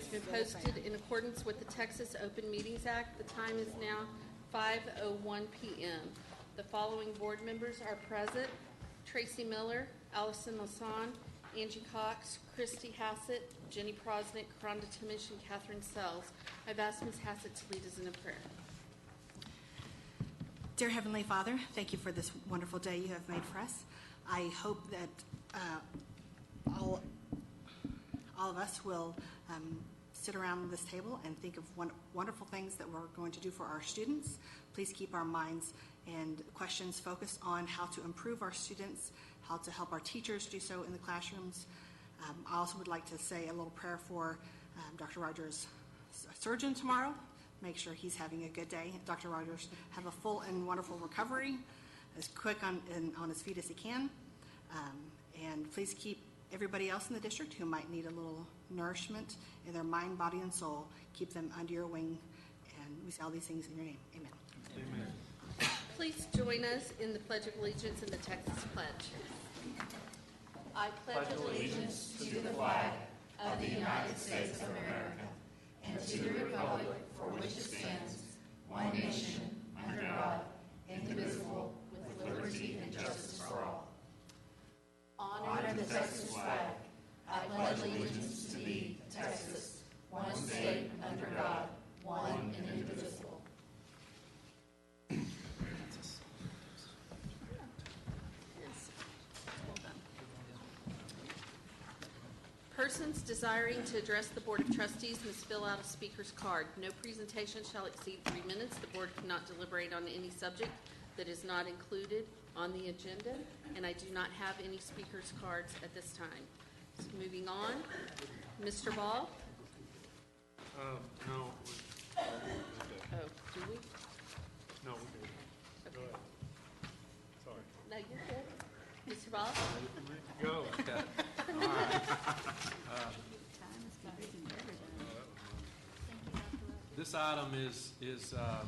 has been posted in accordance with the Texas Open Meetings Act. The time is now 5:01 p.m. The following board members are present: Tracy Miller, Allison Lasan, Angie Cox, Christy Hassett, Jenny Prosnick, Rhonda Timish, and Catherine Sells. I've asked Ms. Hassett to lead us in a prayer. Dear Heavenly Father, thank you for this wonderful day you have made for us. I hope that all of us will sit around this table and think of wonderful things that we're going to do for our students. Please keep our minds and questions focused on how to improve our students, how to help our teachers do so in the classrooms. I also would like to say a little prayer for Dr. Rogers' surgeon tomorrow. Make sure he's having a good day. Dr. Rogers, have a full and wonderful recovery, as quick on his feet as he can. And please keep everybody else in the district who might need a little nourishment in their mind, body, and soul. Keep them under your wing. And we say all these things in your name. Amen. Amen. Please join us in the Pledge of Allegiance and the Texas Pledge. I pledge allegiance to the flag of the United States of America and to the republic for which it stands, one nation, under God, indivisible, with liberty and justice for all. Honor the Texas flag. I pledge allegiance to thee, Texas, one state under God, one and indivisible. Persons desiring to address the Board of Trustees must fill out a speaker's card. No presentation shall exceed 3 minutes. The board cannot deliberate on any subject that is not included on the agenda, and I do not have any speaker's cards at this time. So moving on, Mr. Ball? No. Oh, do we? No, we do. Okay. Go ahead. Sorry. No, you're good. Mr. Ball? Go. Okay. All right. This item is the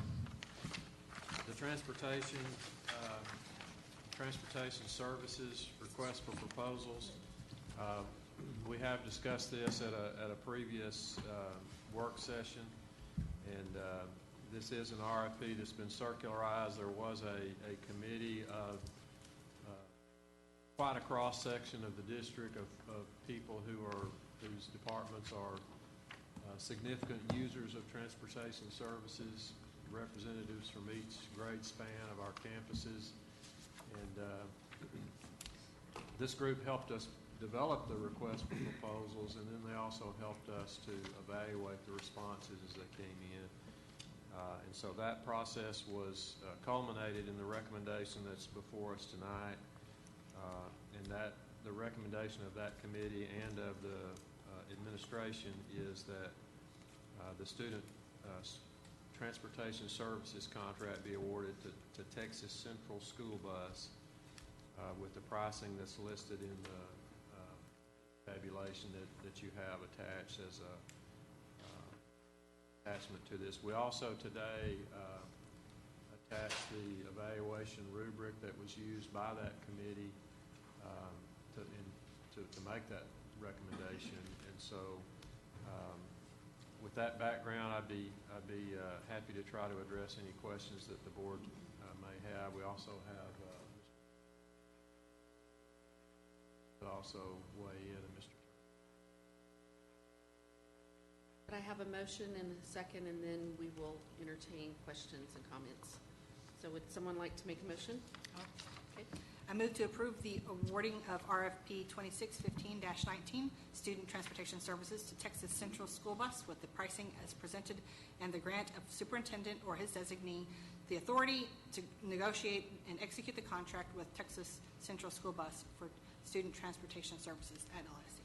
transportation services request for proposals. We have discussed this at a previous work session, and this is an RFP that's been circularized. There was a committee of quite a cross section of the district of people whose departments are significant users of transportation services, representatives from each grade span of our campuses, and this group helped us develop the request for proposals, and then they also helped us to evaluate the responses as they came in. And so that process was culminated in the recommendation that's before us tonight, and that the recommendation of that committee and of the administration is that the student transportation services contract be awarded to Texas Central School Bus with the pricing that's listed in the tabulation that you have attached as a attachment to this. We also today attached the evaluation rubric that was used by that committee to make that recommendation. And so with that background, I'd be happy to try to address any questions that the board may have. We also have also weigh in, and Mr. Could I have a motion and a second, and then we will entertain questions and comments? So would someone like to make a motion? Okay. I move to approve the awarding of RFP 2615-19, Student Transportation Services to Texas Central School Bus with the pricing as presented and the grant of superintendent or his designee the authority to negotiate and execute the contract with Texas Central School Bus for student transportation services at LSC.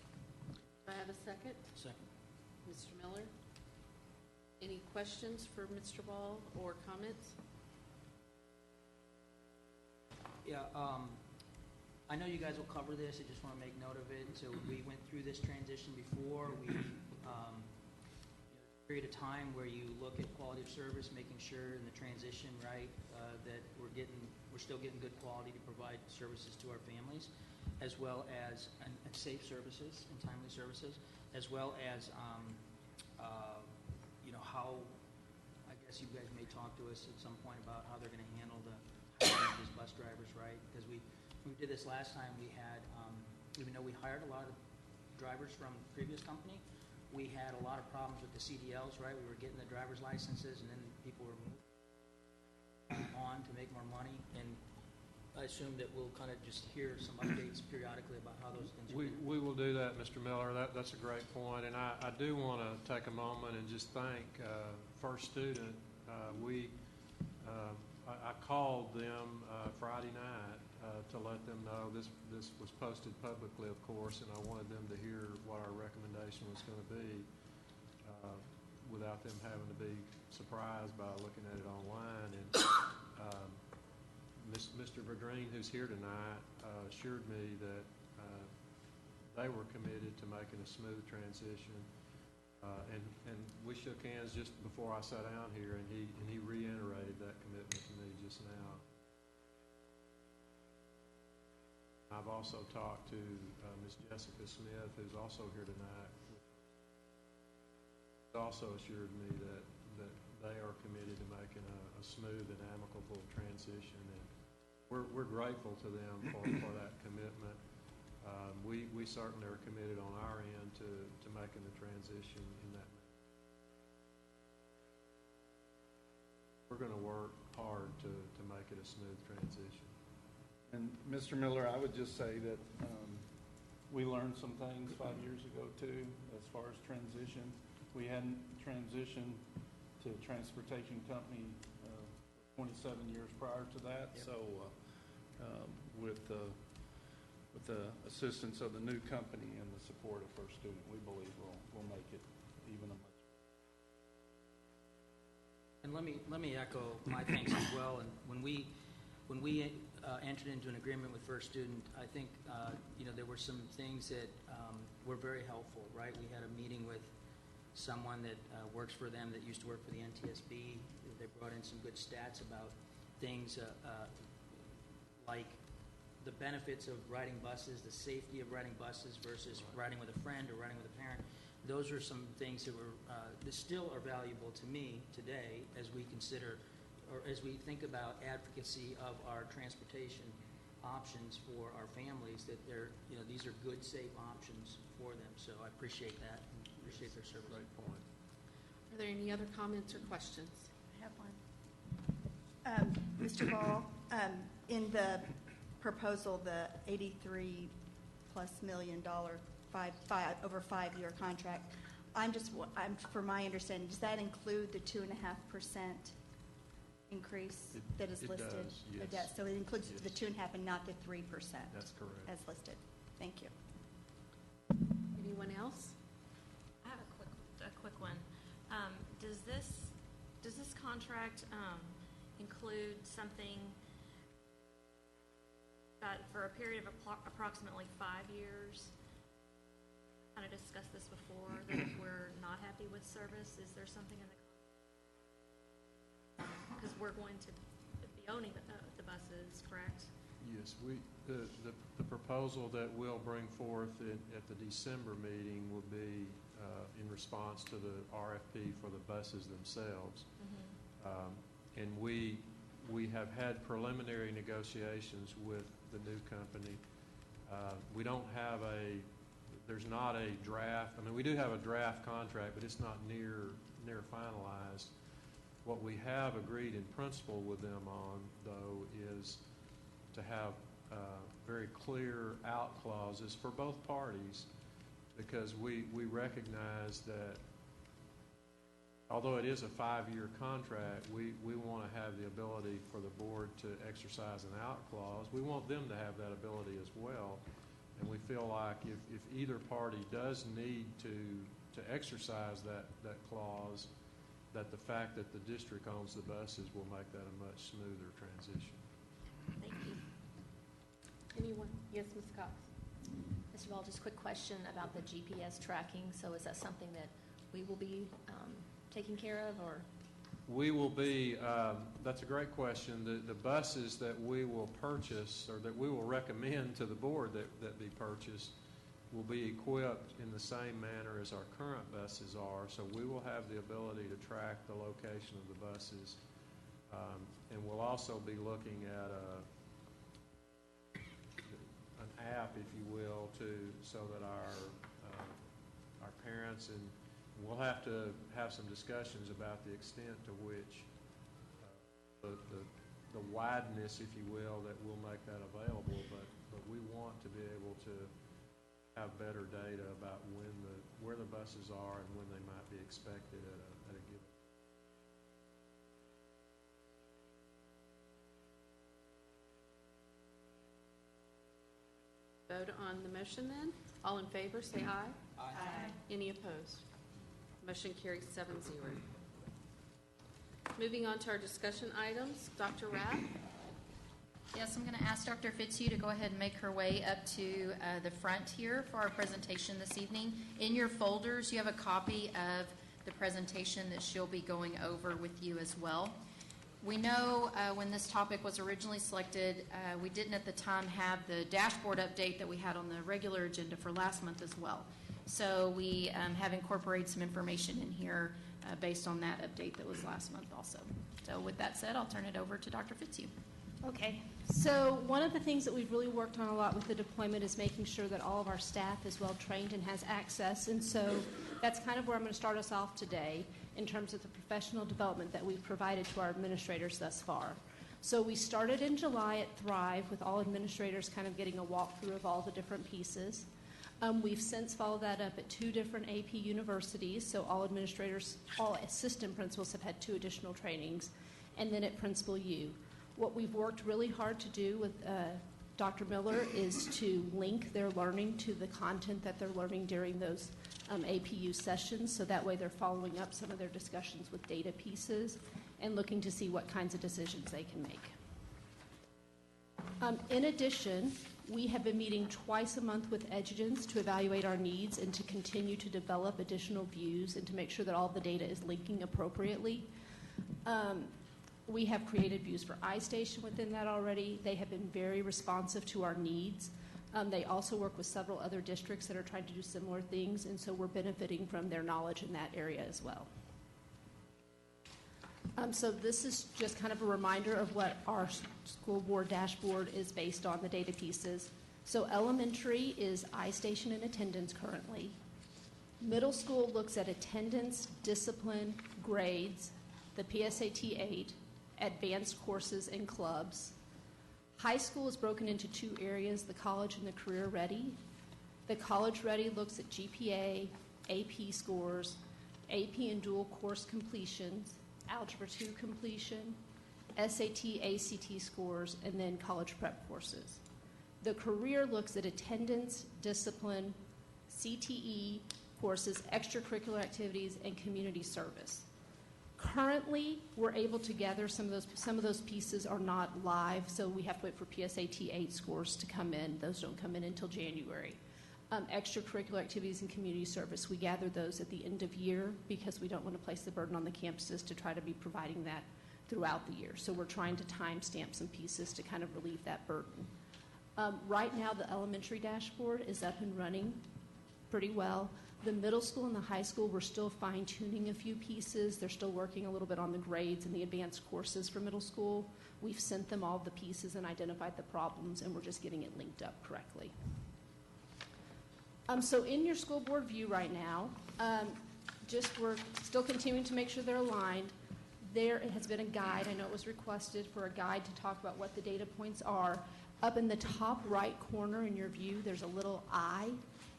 Do I have a second? Second. Mr. Miller? Any questions for Mr. Ball or comments? Yeah, I know you guys will cover this. I just want to make note of it. So we went through this transition before. We period of time where you look at quality of service, making sure in the transition, right, that we're still getting good quality to provide services to our families, as well as and safe services and timely services, as well as benefits. You guys may talk to us at some point about how they're going to handle the hiring of these bus drivers, right? Because when we did this last time, we had, even though we hired a lot of drivers from the previous company, we had a lot of problems with the CDLs, right? We were getting the driver's licenses, and then people were moving on to make more money. And I assume that we'll kind of just hear some updates periodically about how those things are going. We will do that, Mr. Miller. That's a great point. And I do want to take a moment and just thank First Student. I called them Friday night to let them know this was posted publicly, of course, and I wanted them to hear what our recommendation was going to be without them having to be surprised by looking at it online. And Mr. Verdreen, who's here tonight, assured me that they were committed to making a smooth transition. And we shook hands just before I sat down here, and he reiterated that commitment to me just now. I've also talked to Ms. Jessica Smith, who's also here tonight. Also assured me that they are committed to making a smooth and amicable transition, and we're grateful to them for that commitment. We certainly are committed on our end to making the transition in that manner. We're going to work hard to make it a smooth transition. And Mr. Miller, I would just say that we learned some things 5 years ago too, as far as transition. We hadn't transitioned to a transportation company 27 years prior to that. Yep. So with the assistance of the new company and the support of First Student, we believe we'll make it even a much. And let me echo my thanks as well. And when we entered into an agreement with First Student, I think there were some things that were very helpful. Right, we had a meeting with someone that works for them that used to work for the NTSB. They brought in some good stats about things like the benefits of riding buses, the safety of riding buses versus riding with a friend or riding with a parent. Those are some things that still are valuable to me today as we consider, or as we think about advocacy of our transportation options for our families, that these are good, safe options for them. So I appreciate that and appreciate their service. Great point. Are there any other comments or questions? I have one. Mr. Ball, in the proposal, the $83+ million over 5-year contract, I'm for my understanding, does that include the 2.5% increase that is listed? Does, yes. It does. So it includes Yes. the 2.5% and not the 3%. That's correct. As listed. Thank you. Anyone else? I have a quick one. Does this contract include something that for a period of approximately 5 years? Kind of discussed this before, that if we're not happy with service, is there something in the because we're going to be owning the buses, correct? Yes, the proposal that we'll bring forth at the December meeting will be in response to the RFP for the buses themselves. Mm-hmm. And we have had preliminary negotiations with the new company. We don't have there's not a draft. I mean, we do have a draft contract, but it's not near finalized. What we have agreed in principle with them on, though, is to have very clear out clauses for both parties, because we recognize that although it is a 5-year contract, we want to have the ability for the board to exercise an out clause. We want them to have that ability as well. And we feel like if either party does need to exercise that clause, that the fact that the district owns the buses will make that a much smoother transition. Thank you. Anyone? Yes, Ms. Cox. Mr. Ball, just a quick question about the GPS tracking. So is that something that we will be taking care of, or? We will be, that's a great question. The buses that we will purchase, or that we will recommend to the board that be purchased, will be equipped in the same manner as our current buses are. So we will have the ability to track the location of the buses. And we'll also be looking at an app, if you will, so that our parents, and we'll have to have some discussions about the extent to which the wideness, if you will, that we'll make that available. But we want to be able to have better data about where the buses are and when they might be expected at a given. Vote on the motion then. All in favor, say aye. Aye. Any opposed? Motion carries 7-0. Moving on to our discussion items. Dr. Rapp? Yes, I'm going to ask Dr. Fitzhugh to go ahead and make her way up to the front here for our presentation this evening. In your folders, you have a copy of the presentation that she'll be going over with you as well. We know when this topic was originally selected, we didn't at the time have the dashboard update that we had on the regular agenda for last month as well. So we have incorporated some information in here based on that update that was last month also. So with that said, I'll turn it over to Dr. Fitzhugh. Okay, so one of the things that we've really worked on a lot with the deployment is making sure that all of our staff is well trained and has access, and so that's kind of where I'm going to start us off today in terms of the professional development that we've provided to our administrators thus far. So we started in July at Thrive with all administrators kind of getting a walkthrough of all the different pieces. We've since followed that up at 2 different AP universities, so all administrators, all assistant principals have had 2 additional trainings, and then at Principal U. What we've worked really hard to do with Dr. Miller is to link their learning to the content that they're learning during those APU sessions, so that way they're following up some of their discussions with data pieces and looking to see what kinds of decisions they can make. In addition, we have been meeting twice a month with EdUgents to evaluate our needs and to continue to develop additional views and to make sure that all the data is linking appropriately. We have created views for iStation within that already. They have been very responsive to our needs. They also work with several other districts that are trying to do similar things, and so we're benefiting from their knowledge in that area as well. So this is just kind of a reminder of what our school board dashboard is based on, the data pieces. So elementary is iStation and attendance currently. Middle school looks at attendance, discipline, grades, the PSAT 8, advanced courses and clubs. High school is broken into 2 areas, the college and the career ready. The college ready looks at GPA, AP scores, AP and dual course completions, Algebra 2 completion, SAT, ACT scores, and then college prep courses. The career looks at attendance, discipline, CTE courses, extracurricular activities, and community service. Currently, we're able to gather some of those pieces are not live, so we have to wait for PSAT 8 scores to come in. Those don't come in until January. Extracurricular activities and community service, we gather those at the end of year because we don't want to place the burden on the campuses to try to be providing that throughout the year. So we're trying to timestamp some pieces to kind of relieve that burden. Right now, the elementary dashboard is up and running pretty well. The middle school and the high school, we're still fine-tuning a few pieces. They're still working a little bit on the grades and the advanced courses for middle school. We've sent them all the pieces and identified the problems, and we're just getting it linked up correctly. So in your school board view right now, we're still continuing to make sure they're aligned. There has been a guide. I know it was requested for a guide to talk about what the data points are. Up in the top right corner in your view, there's a little I.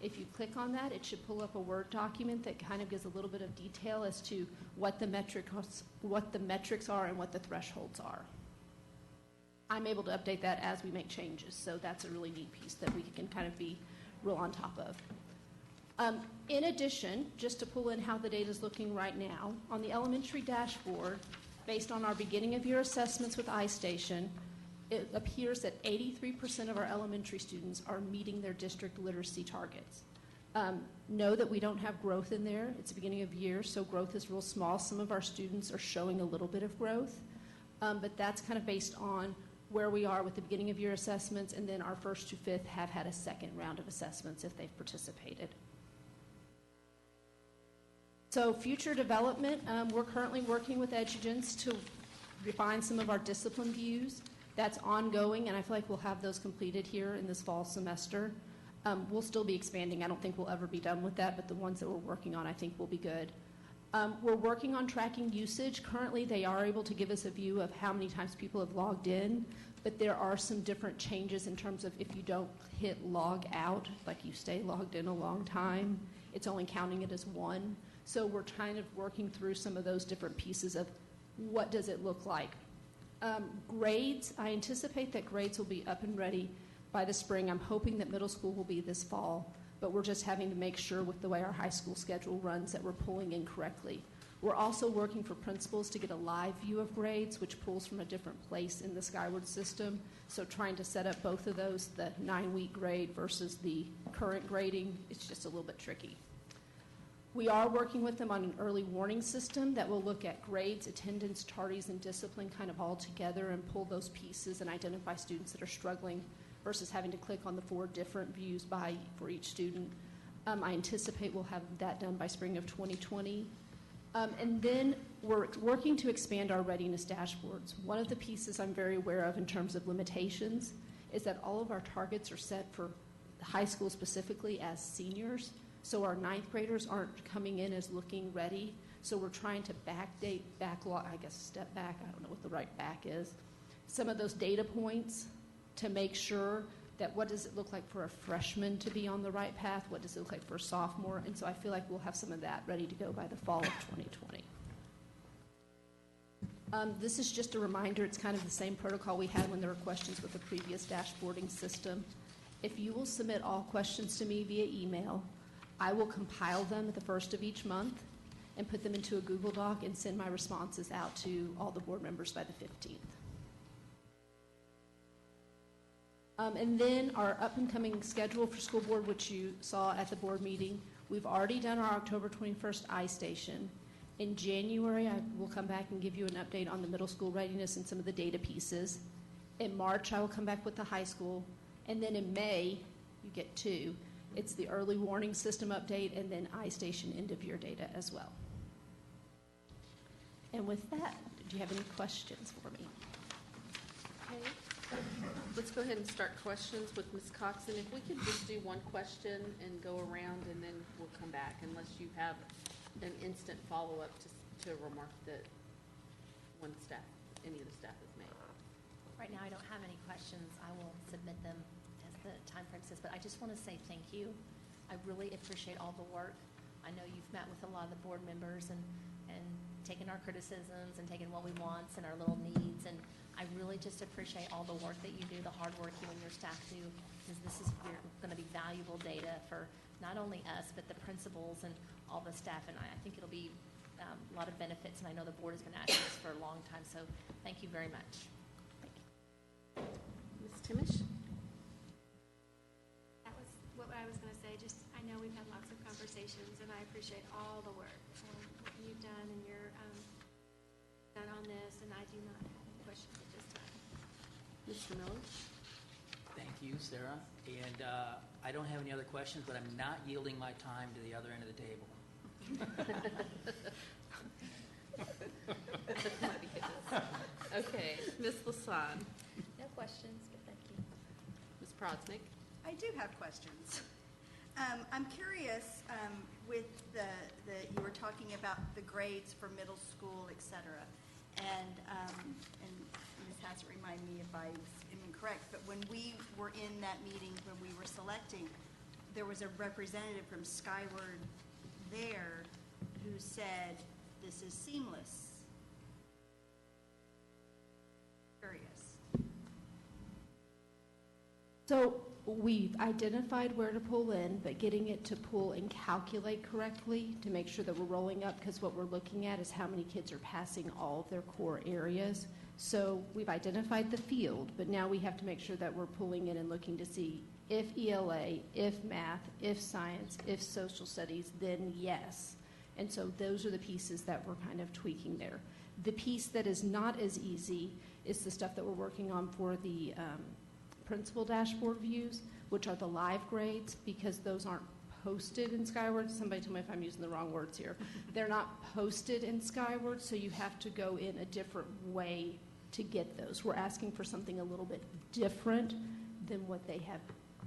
If you click on that, it should pull up a Word document that kind of gives a little bit of detail as to what the metrics are and what the thresholds are. I'm able to update that as we make changes, so that's a really neat piece that we can kind of be real on top of. In addition, just to pull in how the data is looking right now, on the elementary dashboard, based on our beginning of year assessments with iStation, it appears that 83% of our elementary students are meeting their district literacy targets. Know that we don't have growth in there. It's the beginning of year, so growth is real small. Some of our students are showing a little bit of growth, but that's kind of based on where we are with the beginning of year assessments, and then our first to fifth have had a second round of assessments if they've participated. So future development, we're currently working with Edugents to refine some of our discipline views. That's ongoing, and I feel like we'll have those completed here in this fall semester. We'll still be expanding. I don't think we'll ever be done with that, but the ones that we're working on I think will be good. We're working on tracking usage. Currently, they are able to give us a view of how many times people have logged in, but there are some different changes in terms of if you don't hit log out, like you stay logged in a long time, it's only counting it as one. So we're kind of working through some of those different pieces of what does it look like. Grades, I anticipate that grades will be up and ready by the spring. I'm hoping that middle school will be this fall, but we're just having to make sure with the way our high school schedule runs that we're pulling in correctly. We're also working for principals to get a live view of grades, which pulls from a different place in the Skyward system. So trying to set up both of those, the 9-week grade versus the current grading, it's just a little bit tricky. We are working with them on an early warning system that will look at grades, attendance, tardies, and discipline kind of all together and pull those pieces and identify students that are struggling versus having to click on the 4 different views for each student. I anticipate we'll have that done by spring of 2020. And then we're working to expand our readiness dashboards. One of the pieces I'm very aware of in terms of limitations is that all of our targets are set for high school specifically as seniors. So our 9th graders aren't coming in as looking ready. So we're trying to backlog, I guess step back, I don't know what the right back is, some of those data points to make sure that what does it look like for a freshman to be on the right path, what does it look like for a sophomore, and so I feel like we'll have some of that ready to go by the fall of 2020. This is just a reminder, it's kind of the same protocol we had when there were questions with the previous dashboarding system. If you will submit all questions to me via email, I will compile them at the first of each month and put them into a Google Doc and send my responses out to all the board members by the 15th. And then our up and coming schedule for school board, which you saw at the board meeting, we've already done our October 21st iStation. In January, I will come back and give you an update on the middle school readiness and some of the data pieces. In March, I will come back with the high school. And then in May, you get 2. It's the early warning system update and then iStation end of year data as well. And with that, do you have any questions for me? Okay. Let's go ahead and start questions with Ms. Coxon. If we could just do one question and go around, and then we'll come back, unless you have an instant follow-up to a remark that any of the staff has made. Right now, I don't have any questions. I will submit them as the time frame says, but I just want to say thank you. I really appreciate all the work. I know you've met with a lot of the board members and taken our criticisms and taken what we want and our little needs, and I really just appreciate all the work that you do, the hard work you and your staff do, because this is going to be valuable data for not only us, but the principals and all the staff, and I think it'll be a lot of benefits, and I know the board has been asking this for a long time, so thank you very much. Ms. Timish? That was what I was going to say. Just, I know we've had lots of conversations, and I appreciate all the work that you've done and your done on this, and I do not have any questions at this time. Mr. Miller? Thank you, Sarah. And I don't have any other questions, but I'm not yielding my time to the other end of the table. Okay, Ms. Lasan? No questions, but thank you. Ms. Prodsnick? I do have questions. I'm curious, with you were talking about the grades for middle school, et cetera, and Ms. Hassett, remind me if I am incorrect, but when we were in that meeting, when we were selecting, there was a representative from Skyward there who said, this is seamless. Curious. So we've identified where to pull in, but getting it to pull and calculate correctly to make sure that we're rolling up, because what we're looking at is how many kids are passing all of their core areas. So we've identified the field, but now we have to make sure that we're pulling in and looking to see if ELA, if math, if science, if social studies, then yes. And so those are the pieces that we're kind of tweaking there. The piece that is not as easy is the stuff that we're working on for the principal dashboard views, which are the live grades, because those aren't posted in Skyward. Somebody tell me if I'm using the wrong words here. They're not posted in Skyward, so you have to go in a different way to get those. We're asking for something a little bit different than what they have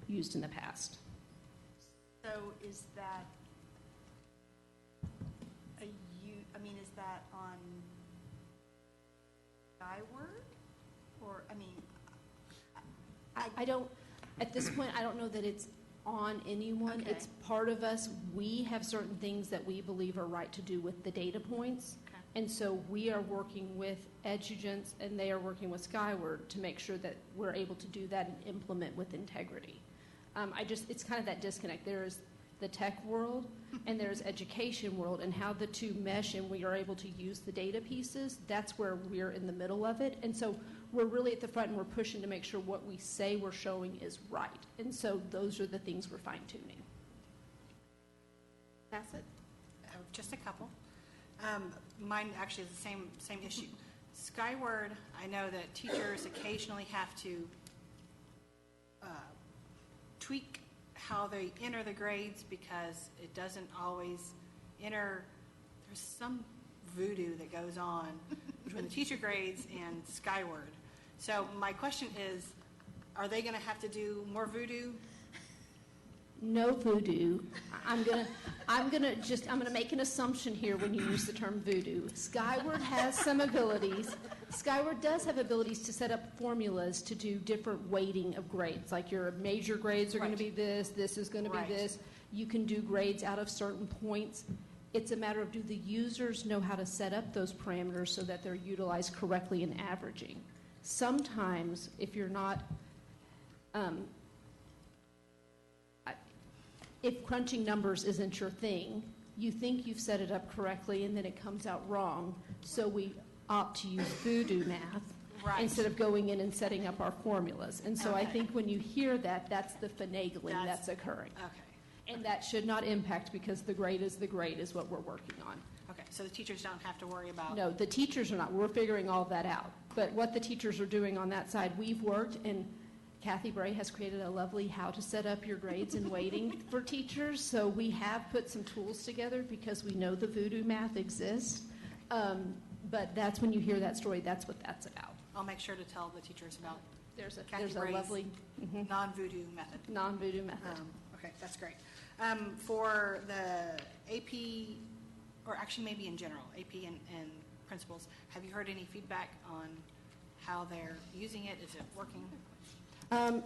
used in the past. So is that is that on Skyward? Or, I don't, at this point, I don't know that it's on anyone. Okay. It's part of us. We have certain things that we believe are right to do with the data points. Okay. And so we are working with Edugents, and they are working with Skyward to make sure that we're able to do that and implement with integrity. It's kind of that disconnect. There's the tech world and there's education world, and how the two mesh and we are able to use the data pieces. That's where we're in the middle of it. And so we're really at the front, and we're pushing to make sure what we say we're showing is right. And so those are the things we're fine-tuning. Bassett? Just a couple. Mine actually is the same issue. Skyward, I know that teachers occasionally have to tweak how they enter the grades because it doesn't always enter. There's some voodoo that goes on between the teacher grades and Skyward. So my question is, are they going to have to do more voodoo? No voodoo. I'm gonna make an assumption here when you use the term voodoo. Skyward has some abilities. Skyward does have abilities to set up formulas to do different weighting of grades. Like your major grades are going to be this is going to be this. You can do grades out of certain points. It's a matter of, do the users know how to set up those parameters so that they're utilized correctly in averaging? Sometimes, if you're not, if crunching numbers isn't your thing, you think you've set it up correctly and then it comes out wrong. So we opt to use voodoo math instead of going in and setting up our formulas. And so I think when you hear that, that's the finagling that's occurring. Okay. And that should not impact, because the grade is what we're working on. Okay, so the teachers don't have to worry about. No, the teachers are not. We're figuring all of that out. But what the teachers are doing on that side, we've worked, and Kathy Bray has created a lovely how to set up your grades and weighting for teachers. So we have put some tools together because we know the voodoo math exists. But that's when you hear that story, that's what that's about. I'll make sure to tell the teachers about There's Kathy a Bray's lovely non-voodoo method. non-voodoo method. Okay, that's great. For the AP, or actually maybe in general, AP and principals, have you heard any feedback on how they're using it? Is it working?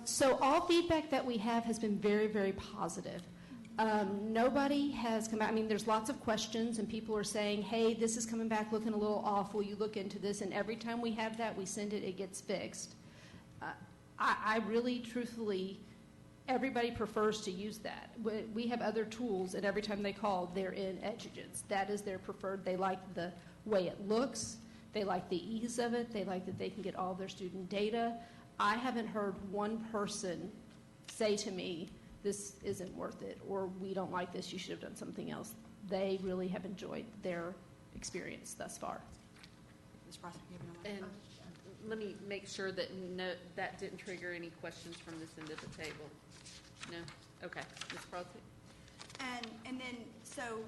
So all feedback that we have has been very, very positive. Nobody has come out. I mean, there's lots of questions, and people are saying, hey, this is coming back looking a little off. Will you look into this? And every time we have that, we send it, it gets fixed. I really, truthfully, everybody prefers to use that. We have other tools, and every time they call, they're in Edugents. That is their preferred. They like the way it looks. They like the ease of it. They like that they can get all their student data. I haven't heard one person say to me, this isn't worth it, or we don't like this, you should have done something else. They really have enjoyed their experience thus far. Ms. Prosser, you have And let me make sure that that didn't trigger any questions from this end of the table. No? Okay. Ms. Prosser? And then, so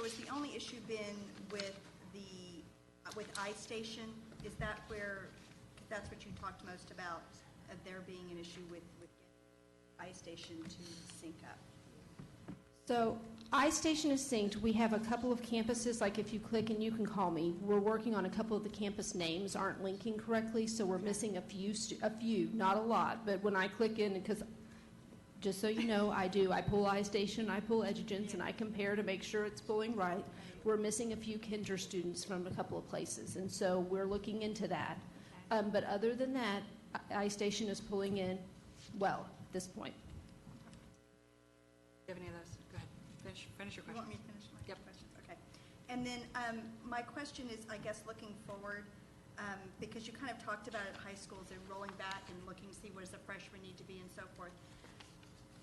has the only issue been with iStation? Is that where, because that's what you talked most about, there being an issue with iStation to sync up? So iStation is synced. We have a couple of campuses, like if you click and you can call me, we're working on a couple of the campus names aren't linking correctly, so we're missing a few, not a lot. But when I click in, because just so you know, I pull iStation, I pull Edugents, and I compare to make sure it's pulling right. We're missing a few Kinder students from a couple of places, and so we're looking into that. But other than that, iStation is pulling in well at this point. Do you have any of those? Go ahead. Finish your question. You want me to finish my questions? Okay. And then my question is, I guess, looking forward, because you kind of talked about at high schools, they're rolling back and looking to see what does a freshman need to be and so forth.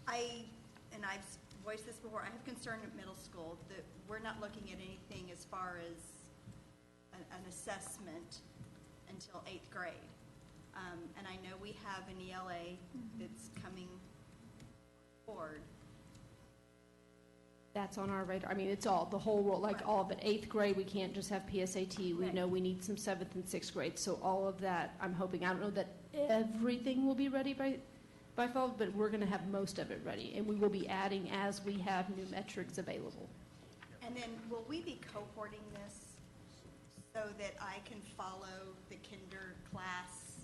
I've voiced this before, I have concern at middle school that we're not looking at anything as far as an assessment until 8th grade. And I know we have an ELA that's coming forward. That's on our radar. I mean, it's all, the whole world, like Right. all of it. 8th grade, we can't just have PSAT. We Right. know we need some 7th and 6th grade. So all of that, I'm hoping, I don't know that everything will be ready by fall, but we're going to have most of it ready. And we will be adding as we have new metrics available. And then will we be cohorting this so that I can follow the kinder class?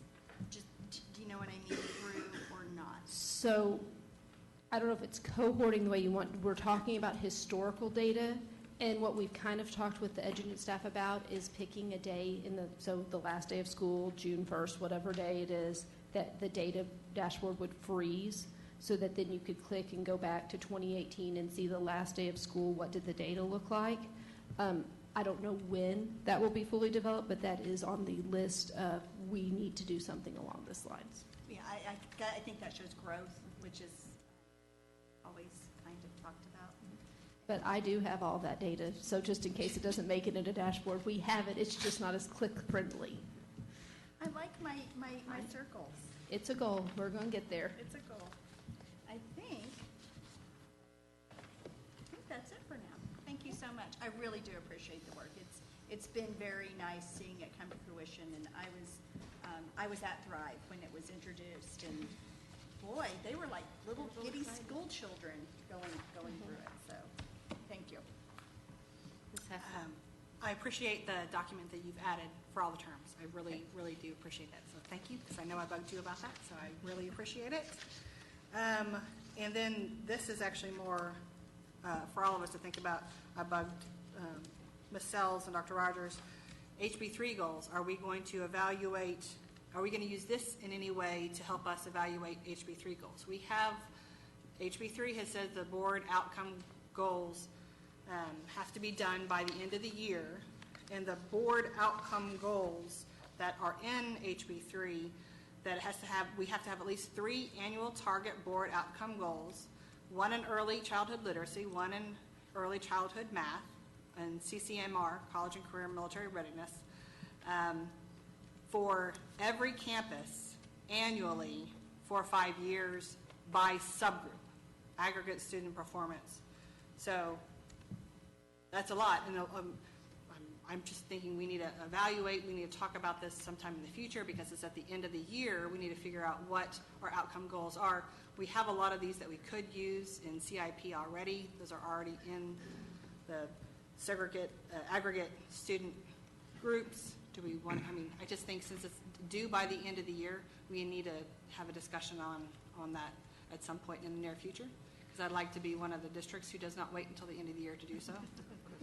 Just, do you know what I mean, through or not? So I don't know if it's cohorting the way you want. We're talking about historical data, and what we've kind of talked with the EduNet staff about is picking a day so the last day of school, June 1st, whatever day it is, that the data dashboard would freeze, so that then you could click and go back to 2018 and see the last day of school, what did the data look like. I don't know when that will be fully developed, but that is on the list of we need to do something along these lines. Yeah, I think that shows growth, which is always kind of talked about. But I do have all that data, so just in case it doesn't make it into dashboard, we have it. It's just not as click-friendly. I like my circles. It's a goal. We're going to get there. It's a goal. I think that's it for now. Thank you so much. I really do appreciate the work. It's been very nice seeing it come to fruition, and I was at Thrive when it was introduced, and boy, they were like little giddy school children going through it. So, thank you. I appreciate the document that you've added for all the terms. I really, really do appreciate that. So thank you, because I know I bugged you about that, so I really appreciate it. And then this is actually more for all of us to think about. I bugged Ms. Sells and Dr. Rogers. HB3 goals, are we going to evaluate, are we going to use this in any way to help us evaluate HB3 goals? We have, HB3 has said the board outcome goals have to be done by the end of the year, and the board outcome goals that are in HB3 that we have to have at least 3 annual target board outcome goals, 1 in early childhood literacy, 1 in early childhood math, and CCMR, college and career military readiness, for every campus annually for 5 years by subgroup, aggregate student performance. So that's a lot, and I'm just thinking we need to evaluate, we need to talk about this sometime in the future, because it's at the end of the year, we need to figure out what our outcome goals are. We have a lot of these that we could use in CIP already. Those are already in the aggregate student groups. Do we want, I just think since it's due by the end of the year, we need to have a discussion on that at some point in the near future, because I'd like to be one of the districts who does not wait until the end of the year to do so.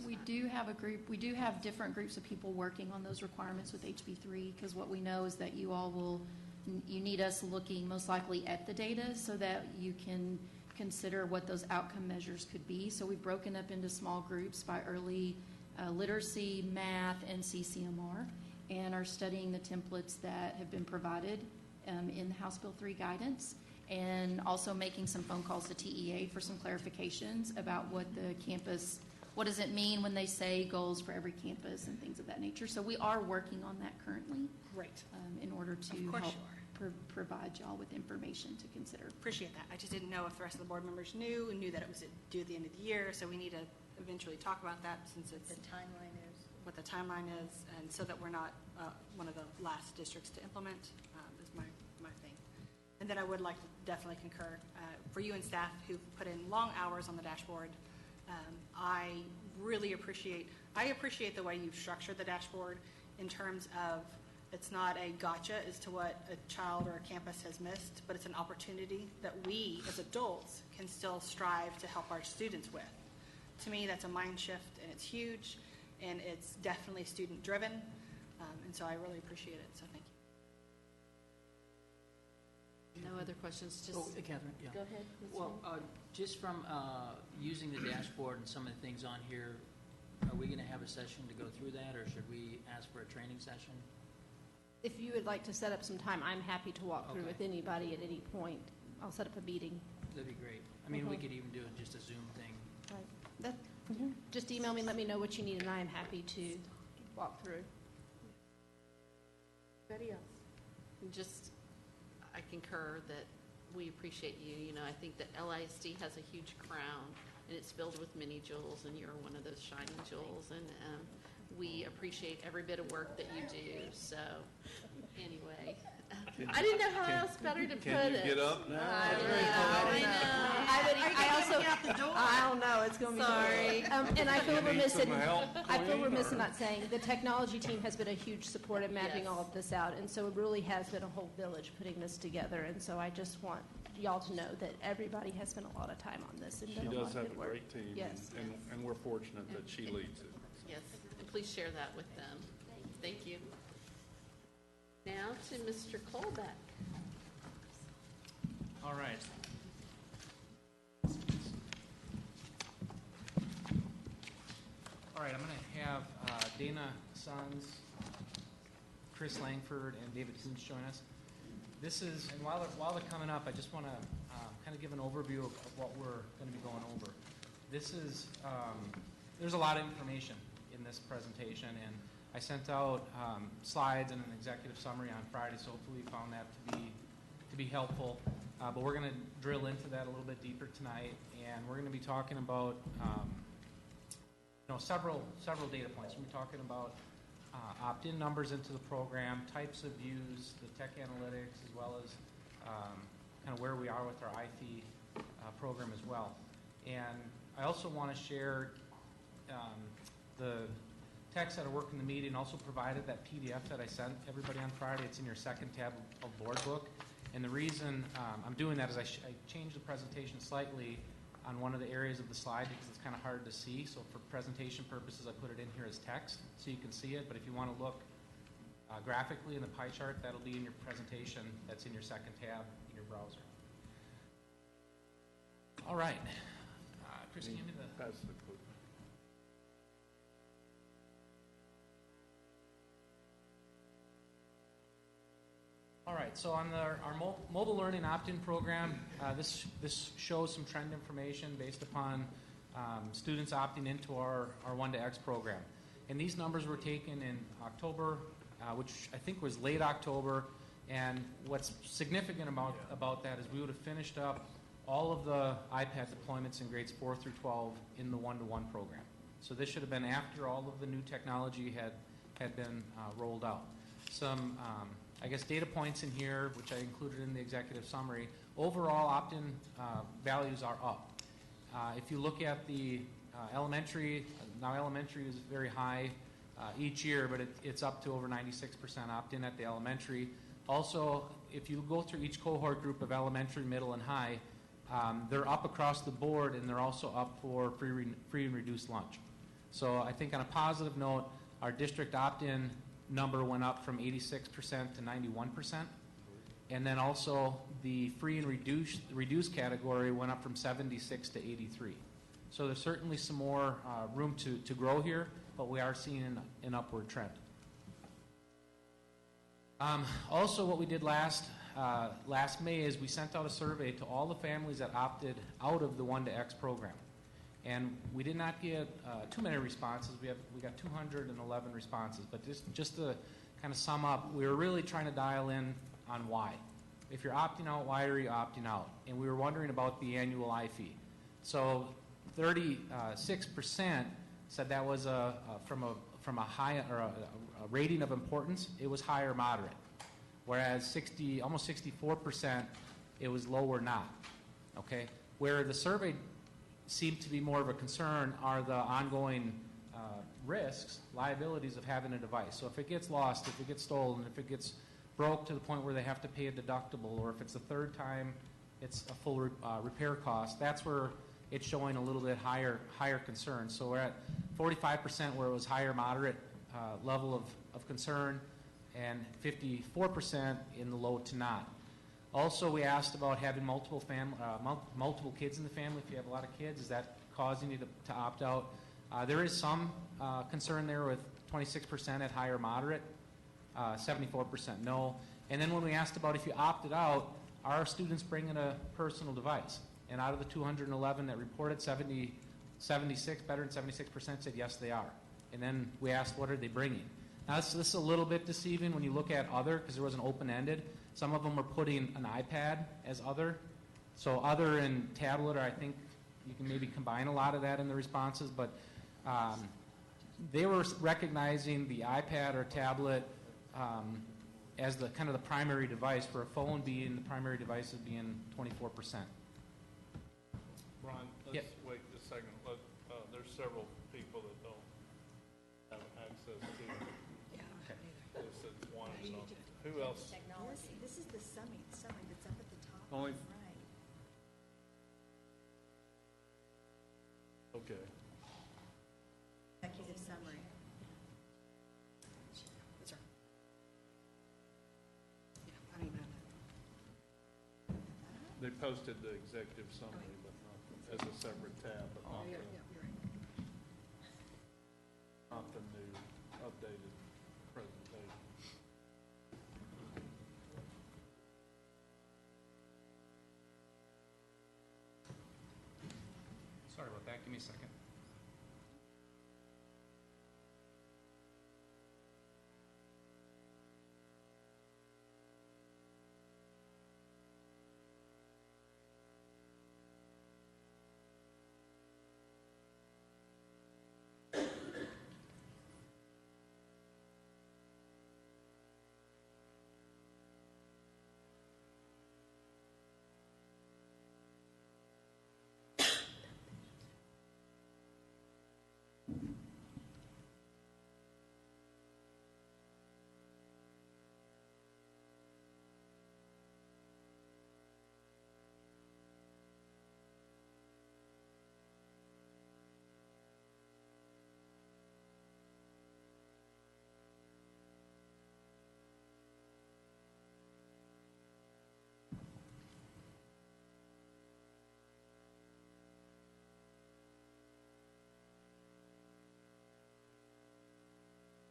We do have different groups of people working on those requirements with HB3, because what we know is that you need us looking most likely at the data so that you can consider what those outcome measures could be. So we've broken up into small groups by early literacy, math, and CCMR, and are studying the templates that have been provided in the House Bill 3 guidance, and also making some phone calls to TEA for some clarifications about what does it mean when they say goals for every campus and things of that nature. So we are working on that currently. Great. In order to Of course help you provide y'all with information to consider. Appreciate that. I just didn't know if the rest of the board members knew that it was due at the end of the year, so we need to eventually talk about that since it's The timeline is. what the timeline is, and so that we're not one of the last districts to implement is my thing. And then I would like to definitely concur for you and staff who put in long hours on the dashboard. I really appreciate the way you've structured the dashboard in terms of it's not a gotcha as to what a child or a campus has missed, but it's an opportunity that we as adults can still strive to help our students with. To me, that's a mind shift, and it's huge, and it's definitely student-driven, and so I really appreciate it, so thank you. No other questions, just. Oh, Catherine, yeah. Go ahead. Ms. Well, Ray. just from using the dashboard and some of the things on here, are we going to have a session to go through that, or should we ask for a training session? If you would like to set up some time, I'm happy to walk through Okay. with anybody at any point. I'll set up a meeting. That'd be great. I mean, we could even do it just a Zoom thing. Right. That, just email me, let me know what you need, and I am happy to walk through. Anybody else? Just, I concur that we appreciate you. You know, I think that LISD has a huge crown, and it's filled with many jewels, and you're one of those shining jewels. And we appreciate every bit of work that you do. So, anyway, I didn't know how else better to put it. Can you get up now? I don't know, it's going to be. Sorry. And I feel remiss in, some help, I feel Queen, remiss or- in not saying, the technology team has been a huge support in mapping Yes. all of this out, and so it really has been a whole village putting this together, and so I just want y'all to know that everybody has spent a lot of time on this and She done a lot does of have good a work. great team, Yes. and we're fortunate that she leads it. Yes, and please share that with them. Thank you. Now to Mr. Colbeck. All right. All right, I'm going to have Dana Sons, Chris Langford, and David Coons join us. This is, and while they're coming up, I just want to kind of give an overview of what we're going to be going over. This is, there's a lot of information in this presentation, and I sent out slides and an executive summary on Friday, so hopefully you found that to be helpful. But we're going to drill into that a little bit deeper tonight, and we're going to be talking about several data points. We're talking about opt-in numbers into the program, types of views, the tech analytics, as well as kind of where we are with our IFE program as well. And I also want to share the techs that are working the meeting also provided that PDF that I sent everybody on Friday. It's in your second tab of board book. And the reason I'm doing that is I changed the presentation slightly on one of the areas of the slide because it's kind of hard to see. So for presentation purposes, I put it in here as text so you can see it. But if you want to look graphically in the pie chart, that'll be in your presentation. That's in your second tab in your browser. All right. Chris, give me the... Pass the clip. All right, so on our mobile learning opt-in program, this shows some trend information based upon students opting into our 1-to-X program. And these numbers were taken in October, which I think was late October. And what's significant about that is we would have finished up all of the iPad deployments in grades 4 through 12 in the 1-to-1 program. So this should have been after all of the new technology had been rolled out. Some I guess data points in here, which I included in the executive summary. Overall, opt-in values are up. If you look at the elementary, now elementary is very high each year, but it's up to over 96% opt-in at the elementary. Also, if you go through each cohort group of elementary, middle, and high, they're up across the board, and they're also up for free and reduced lunch. So I think on a positive note, our district opt-in number went up from 86% to 91%. And then also the free and reduced category went up from 76 to 83. So there's certainly some more room to grow here, but we are seeing an upward trend. Also, what we did last May is we sent out a survey to all the families that opted out of the 1-to-X program. And we did not get too many responses. We got 211 responses. But just to kind of sum up, we were really trying to dial in on why. If you're opting out, why are you opting out? And we were wondering about the annual IFE. So 36% said that was from a high or a rating of importance. It was high or moderate, whereas almost 64% it was low or not. Okay, where the survey seem to be more of a concern are the ongoing risks, liabilities of having a device. So if it gets lost, if it gets stolen, if it gets broke to the point where they have to pay a deductible, or if it's the third time it's a full repair cost, that's where it's showing a little bit higher concern. So we're at 45% where it was higher moderate level of concern, and 54% in the low to not. Also, we asked about having multiple kids in the family. If you have a lot of kids, is that causing you to opt out? There is some concern there with 26% at high or moderate, 74% no. And then when we asked about if you opted out, are students bringing a personal device? And out of the 211 that reported, 76, better than 76% said yes, they are. And then we asked, what are they bringing? Now, this is a little bit deceiving when you look at other, because there was an open-ended. Some of them are putting an iPad as other. So other and tablet, or I think you can maybe combine a lot of that in the responses, but they were recognizing the iPad or tablet as the kind of the primary device, for a phone being the primary device as being 24%. Brian, let's Yep. wait a second. There's several people that don't have access to this at once. So who else? Technology. This is the summary that's up at the top. Only- Right. Okay. Executive summary. Yes, sir. Yeah, I don't even know that. They posted the executive summary, but not as a separate tab, but not Yeah, the, you're right. not the new updated presentation. Sorry about that. Give me a second.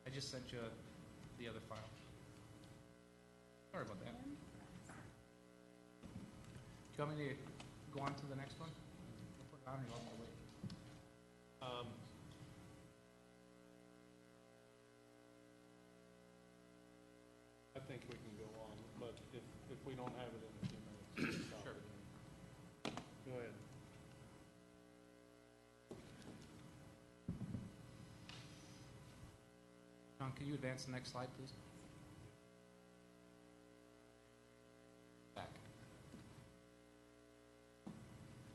I just sent you the other file. Sorry about that. Do you want me to go on to the next one? I'll put it on, or you want me to wait? I think we can go on, but if we don't have it in a few minutes, we'll stop Sure. it. Go ahead. John, can you advance the next slide, please? Back.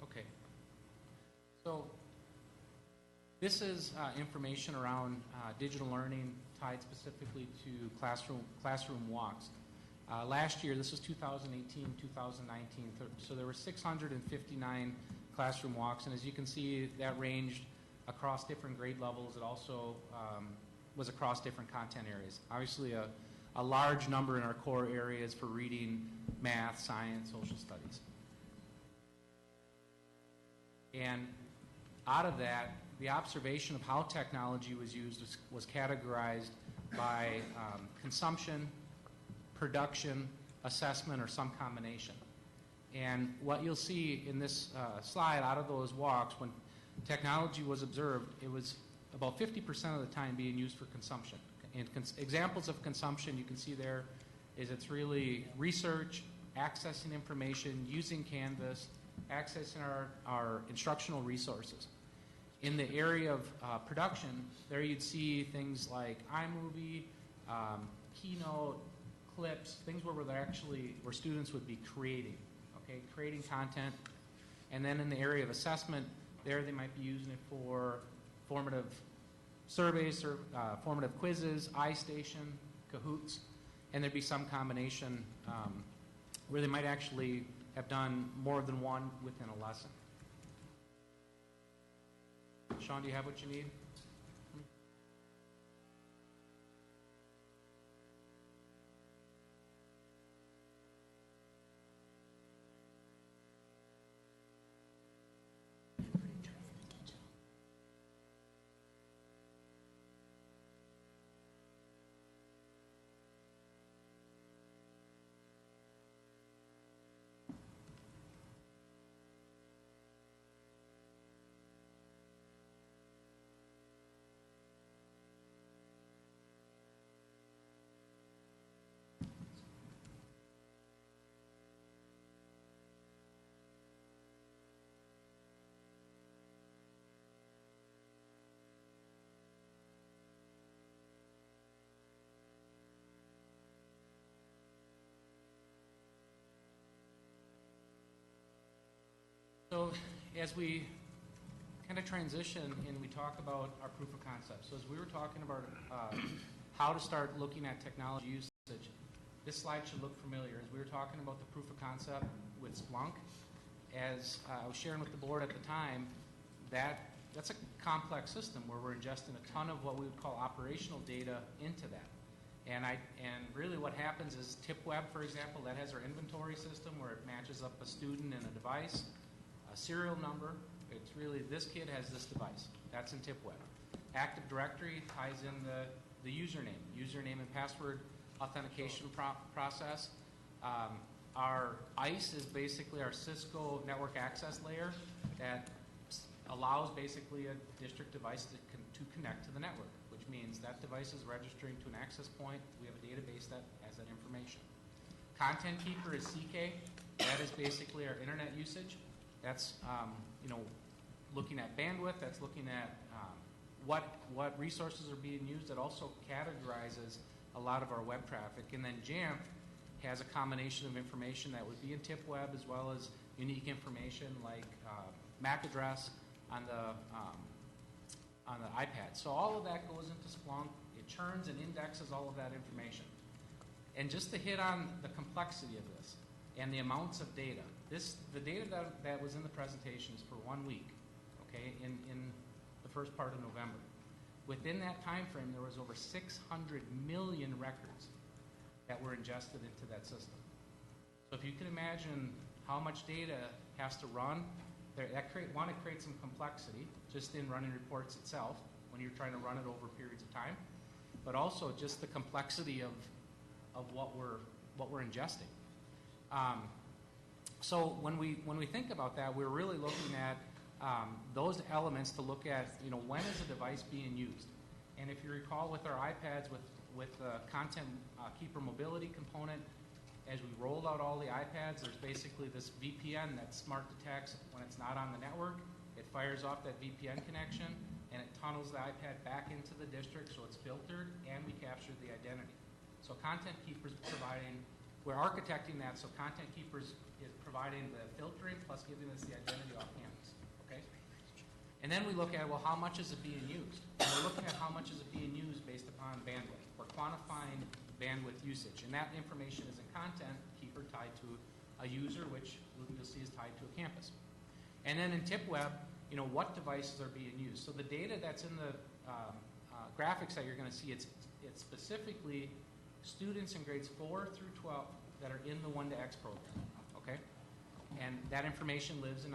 Okay. So this is information around digital learning tied specifically to classroom walks. Last year, this was 2018, 2019, so there were 659 classroom walks, and as you can see, that ranged across different grade levels. It also was across different content areas. Obviously, a large number in our core areas for reading, math, science, social studies. And out of that, the observation of how technology was used was categorized by consumption, production, assessment, or some combination. And what you'll see in this slide, out of those walks, when technology was observed, it was about 50% of the time being used for consumption. And examples of consumption you can see there is it's really research, accessing information, using Canvas, accessing our instructional resources. In the area of production, there you'd see things like iMovie, Keynote, clips, things where students would be creating content. And then in the area of assessment, there they might be using it for formative surveys, or formative quizzes, iStation, Kahoots, and there'd be some combination where they might actually have done more than one within a lesson. Sean, do you have what you need? So as we kind of transition and we talk about our proof of concept, so as we were talking about how to start looking at technology usage, this slide should look familiar. As we were talking about the proof of concept with Splunk, as I was sharing with the board at the time, that's a complex system where we're ingesting a ton of what we would call operational data into that. And really what happens is TipWeb, for example, that has our inventory system where it matches up a student and a device, a serial number. It's really, this kid has this device. That's in TipWeb. Active Directory ties in the username and password authentication process. Our ICE is basically our Cisco network access layer that allows basically a district device to connect to the network, which means that device is registering to an access point. We have a database that has that information. Content Keeper is CK. That is basically our internet usage. That's looking at bandwidth. That's looking at what resources are being used. It also categorizes a lot of our web traffic. And then Jamf has a combination of information that would be in TipWeb as well as unique information like MAC address on the iPad. So all of that goes into Splunk. It churns and indexes all of that information. And just to hit on the complexity of this and the amounts of data, the data that was in the presentation is for 1 week, okay, in the first part of November. Within that time frame, there was over 600 million records that were ingested into that system. So if you can imagine how much data has to run, it creates some complexity just in running reports itself when you're trying to run it over periods of time, but also just the complexity of what we're ingesting. So when we think about that, we're really looking at those elements to look at, when is a device being used? And if you recall with our iPads, with the Content Keeper mobility component, as we rolled out all the iPads, there's basically this VPN that smart detects when it's not on the network. It fires off that VPN connection, and it tunnels the iPad back into the district, so it's filtered, and we capture the identity. So Content Keeper's we're architecting that, so Content Keeper's is providing the filtering plus giving us the identity off campus, okay? And then we look at, well, how much is it being used? And we're looking at how much is it being used based upon bandwidth. We're quantifying bandwidth usage, and that information is in Content Keeper tied to a user, which you'll see is tied to a campus. And then in TipWeb, what devices are being used. So the data that's in the graphics that you're going to see, it's specifically students in grades 4 through 12 that are in the 1-to-X program, okay? And that information lives in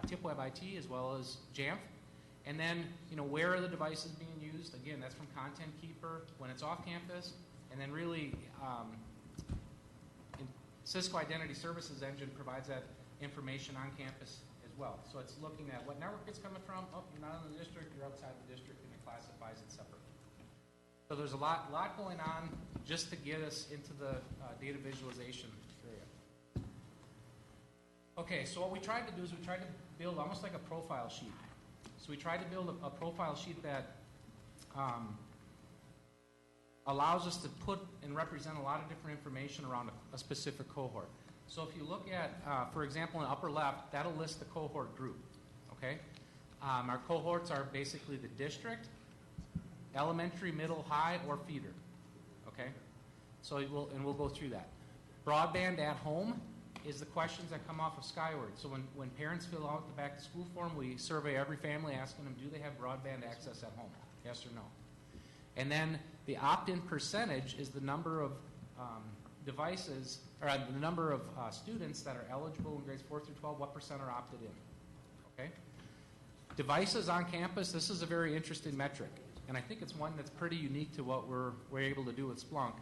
TipWeb IT as well as Jamf. And then, where are the devices being used? Again, that's from Content Keeper when it's off campus. And then really, Cisco Identity Services Engine provides that information on campus as well. So it's looking at what network it's coming from. Oh, you're not in the district, you're outside the district, and it classifies it separately. So there's a lot going on just to get us into the data visualization area. Okay, so what we tried to do is we tried to build almost like a profile sheet. So we tried to build a profile sheet that allows us to put and represent a lot of different information around a specific cohort. So if you look at, for example, in the upper left, that'll list the cohort group, okay? Our cohorts are basically the district, elementary, middle, high, or feeder, okay? So we'll go through that. Broadband at home is the questions that come off of Skyward. So when parents fill out the back to school form, we survey every family asking them, do they have broadband access at home? Yes or no? And then the opt-in percentage is the number of devices, or the number of students that are eligible in grades 4 through 12, what percent are opted in, okay? Devices on campus, this is a very interesting metric, and I think it's one that's pretty unique to what we're able to do with Splunk,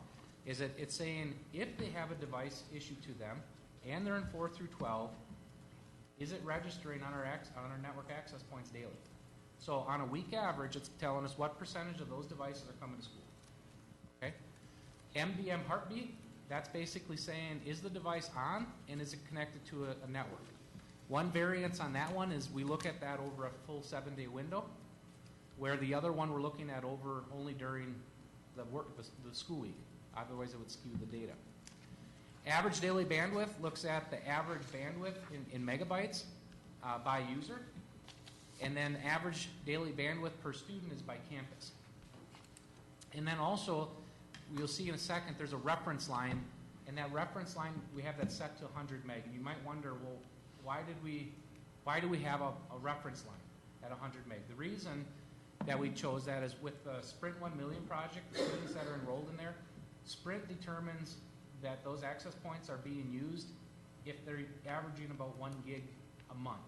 is that it's saying if they have a device issued to them, and they're in 4 through 12, is it registering on our network access points daily? So on a week average, it's telling us what percentage of those devices are coming to school, okay? MDM heartbeat, that's basically saying, is the device on and is it connected to a network? One variance on that one is we look at that over a full 7-day window, where the other one we're looking at over only during the school week. Otherwise, it would skew the data. Average daily bandwidth looks at the average bandwidth in megabytes by user, and then average daily bandwidth per student is by campus. And then also, you'll see in a second, there's a reference line, and that reference line, we have that set to 100 meg. And you might wonder, well, why do we have a reference line at 100 meg? The reason that we chose that is with the Sprint 1 Million project, the students that are enrolled in there, Sprint determines that those access points are being used if they're averaging about 1 gig a month.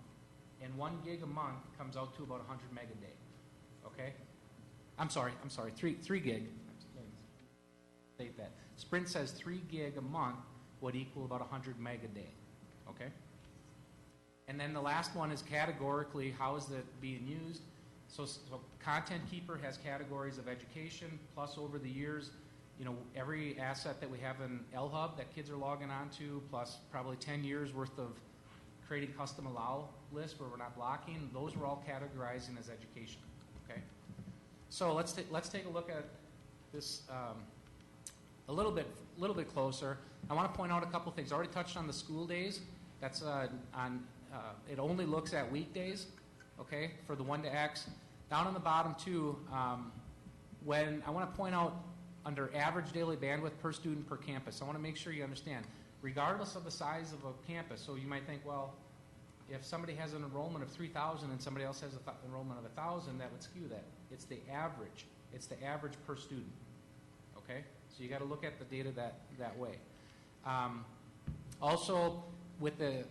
And 1 gig a month comes out to about 100 meg a day, okay? I'm sorry, 3 gig. State that. Sprint says 3 gig a month would equal about 100 meg a day, okay? And then the last one is categorically, how is it being used? So Content Keeper has categories of education, plus over the years, you know, every asset that we have in LHub that kids are logging onto, plus probably 10 years worth of creating custom allow lists where we're not blocking, those we're all categorizing as education, okay? So let's take a look at this a little bit closer. I want to point out a couple things. I already touched on the school days. That's it only looks at weekdays, okay, for the 1 to X. Down on the bottom too, when I want to point out under average daily bandwidth per student per campus, I want to make sure you understand, regardless of the size of a campus, so you might think, well, if somebody has an enrollment of 3,000 and somebody else has an enrollment of 1,000, that would skew that. It's the average. It's the average per student, okay? So you got to look at the data that way. Also, with the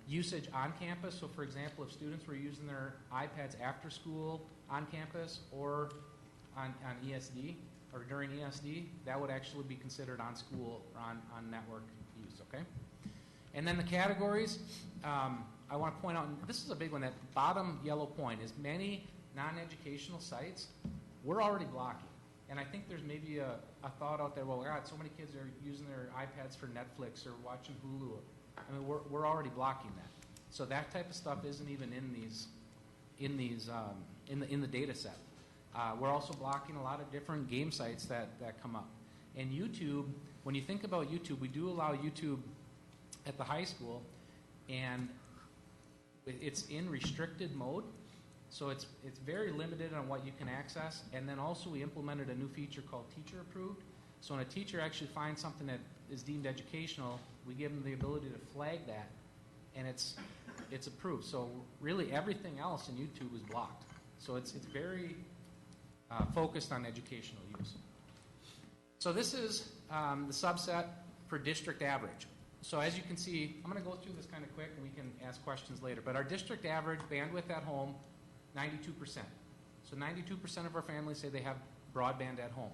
usage on campus, so for example, if students were using their iPads after school on campus or on ESD or during ESD, that would actually be considered on school or on network use, okay? And then the categories, I want to point out, and this is a big one, that bottom yellow point is many non-educational sites we're already blocking. And I think there's maybe a thought out there, well, God, so many kids are using their iPads for Netflix or watching Hulu. I mean, we're already blocking that. So that type of stuff isn't even in the data set. We're also blocking a lot of different game sites that come up. And YouTube, when you think about YouTube, we do allow YouTube at the high school, and it's in restricted mode. So it's very limited on what you can access. And then also we implemented a new feature called Teacher Approved. So when a teacher actually finds something that is deemed educational, we give them the ability to flag that, and it's approved. So really everything else in YouTube is blocked. So it's very focused on educational use. So this is the subset for district average. So as you can see, I'm going to go through this kind of quick, and we can ask questions later. But our district average bandwidth at home, 92%. So 92% of our families say they have broadband at home.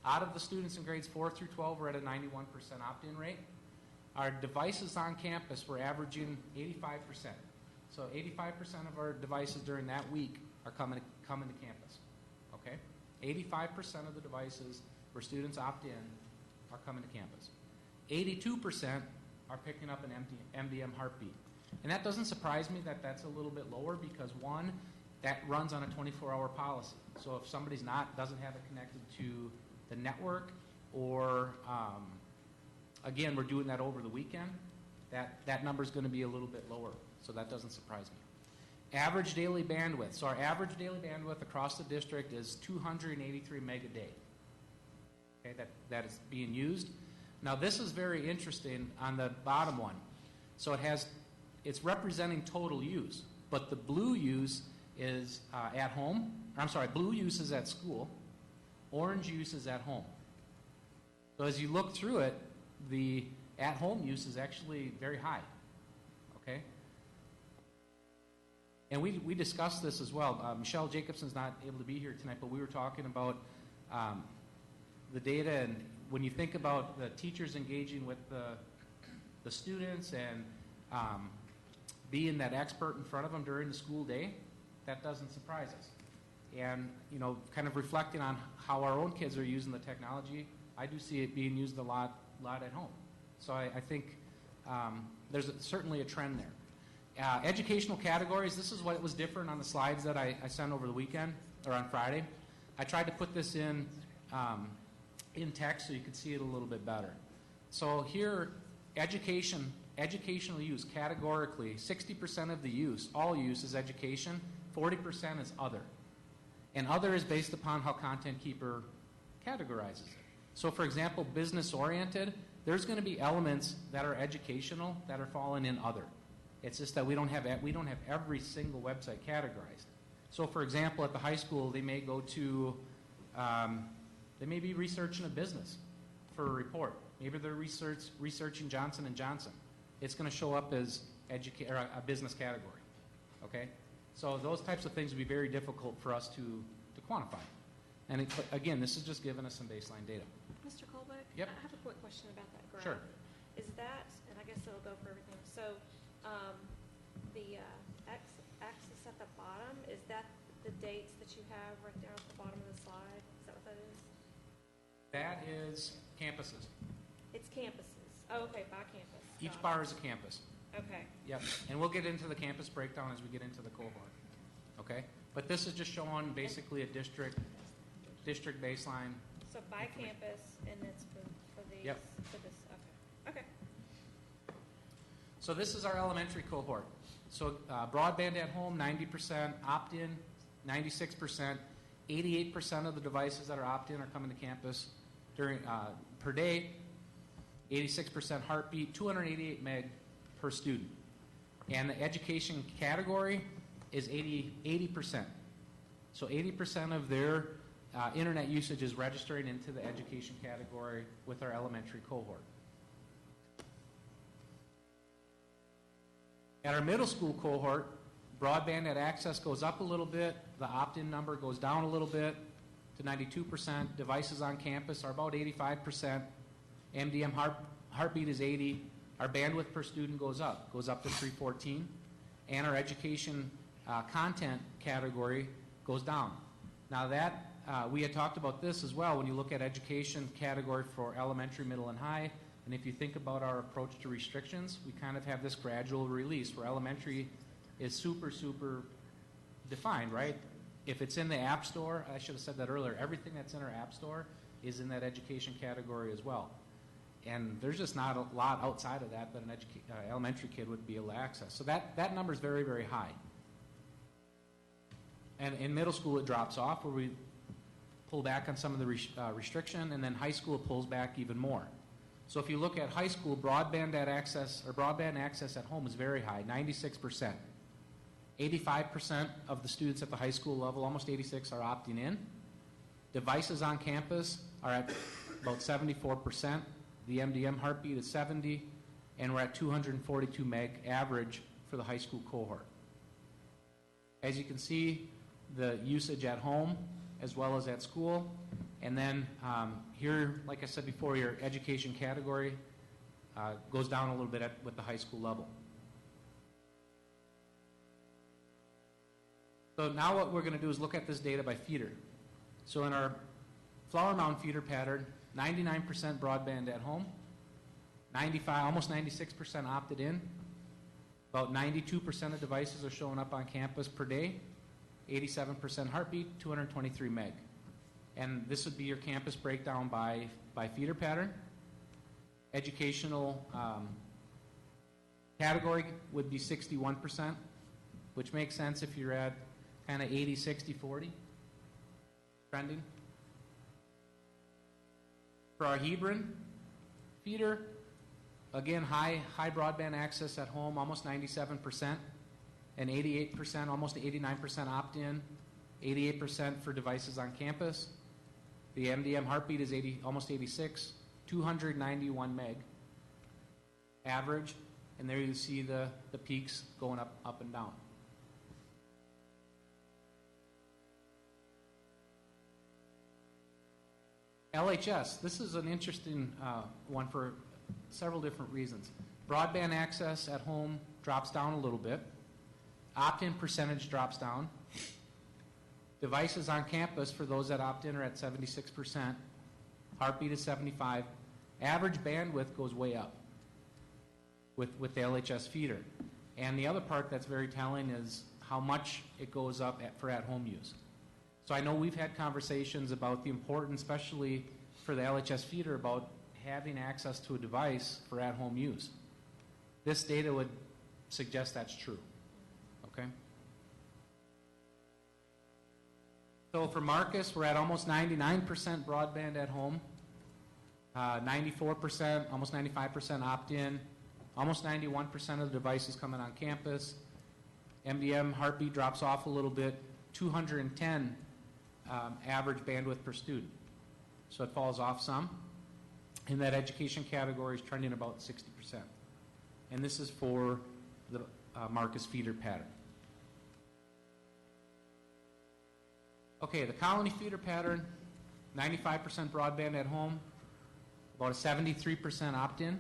Out of the students in grades 4 through 12, we're at a 91% opt-in rate. Our devices on campus, we're averaging 85%. So 85% of our devices during that week are coming to campus, okay? 85% of the devices where students opt in are coming to campus. 82% are picking up an MDM heartbeat. And that doesn't surprise me that that's a little bit lower because, one, that runs on a 24-hour policy. So if somebody's doesn't have it connected to the network, or again, we're doing that over the weekend, that number is going to be a little bit lower. So that doesn't surprise me. Average daily bandwidth. So our average daily bandwidth across the district is 283 meg a day. Okay, that is being used. Now this is very interesting on the bottom one. So it's representing total use, but the blue use is at home. Blue use is at school. Orange use is at home. So as you look through it, the at-home use is actually very high, okay? And we discussed this as well. Michelle Jacobson's not able to be here tonight, but we were talking about the data, and when you think about the teachers engaging with the students and being that expert in front of them during the school day, that doesn't surprise us. And, you know, kind of reflecting on how our own kids are using the technology, I do see it being used a lot at home. So I think there's certainly a trend there. Educational categories, this is what was different on the slides that I sent over the weekend, or on Friday. I tried to put this in text so you could see it a little bit better. So here, education educational use categorically, 60% of the use, all use is education, 40% is other. And other is based upon how Content Keeper categorizes it. So for example, business-oriented, there's going to be elements that are educational that are falling in other. It's just that we don't have every single website categorized. So for example, at the high school, they may go to, they may be researching a business for a report. Maybe they're researching Johnson & Johnson. It's going to show up as a business category, okay? So those types of things would be very difficult for us to quantify. And again, this is just giving us some baseline data. Mr. Colbeck? Yep. I have a quick question about that graph. Sure. Is that, and I guess it'll go for everything, so the axis at the bottom, is that the dates that you have right down at the bottom of the slide? Is that what that is? That is campuses. It's campuses. Oh, okay, by campus. Each Got bar it. is a campus. Okay. Yep. And we'll get into the campus breakdown as we get into the cohort. Okay? But this is just showing basically a district baseline. So by campus, and it's for these, Yep. for this, okay. Okay. So this is our elementary cohort. So broadband at home, 90%, opt-in, 96%, 88% of the devices that are opt-in are coming to campus during per day, 86% heartbeat, 288 meg per student. And the education category is 80%. So 80% of their internet usage is registering into the education category with our elementary cohort. At our middle school cohort, broadband at access goes up a little bit, the opt-in number goes down a little bit to 92%, devices on campus are about 85%, MDM heartbeat is 80, our bandwidth per student goes up to 314, and our education content category goes down. Now that, we had talked about this as well when you look at education category for elementary, middle, and high. And if you think about our approach to restrictions, we kind of have this gradual release where elementary is super, super defined, right? If it's in the App Store, I should have said that earlier, everything that's in our App Store is in that education category as well. And there's just not a lot outside of that that an elementary kid would be able to access. So that number is very, very high. And in middle school, it drops off where we pull back on some of the restriction, and then high school pulls back even more. So if you look at high school, broadband access at home is very high, 96%. 85% of the students at the high school level, almost 86, are opting in. Devices on campus are at about 74%. The MDM heartbeat is 70, and we're at 242 meg average for the high school cohort. As you can see, the usage at home as well as at school. And then here, like I said before, your education category goes down a little bit with the high school level. So now what we're going to do is look at this data by feeder. So in our Flower Mound feeder pattern, 99% broadband at home, 95, almost 96% opted in, about 92% of devices are showing up on campus per day, 87% heartbeat, 223 meg. And this would be your campus breakdown by feeder pattern. Educational category would be 61%, which makes sense if you're at kind of 80, 60, 40 trending. For our Hebron feeder, again, high broadband access at home, almost 97%, and 88%, almost 89% opt-in, 88% for devices on campus. The MDM heartbeat is almost 86, 291 meg average, and there you see the peaks going up and down. LHS, this is an interesting one for several different reasons. Broadband access at home drops down a little bit. Opt-in percentage drops down. Devices on campus for those that opt in are at 76%. Heartbeat is 75. Average bandwidth goes way up with the LHS feeder. And the other part that's very telling is how much it goes up for at-home use. So I know we've had conversations about the importance, especially for the LHS feeder, about having access to a device for at-home use. this data would suggest that's true, okay? So for Marcus, we're at almost 99% broadband at home, 94%, almost 95% opt-in, almost 91% of the devices coming on campus. MDM heartbeat drops off a little bit, 210 average bandwidth per student. So it falls off some. And that education category is trending about 60%. And this is for the Marcus feeder pattern. Okay, the Colony feeder pattern, 95% broadband at home, about a 73% opt-in.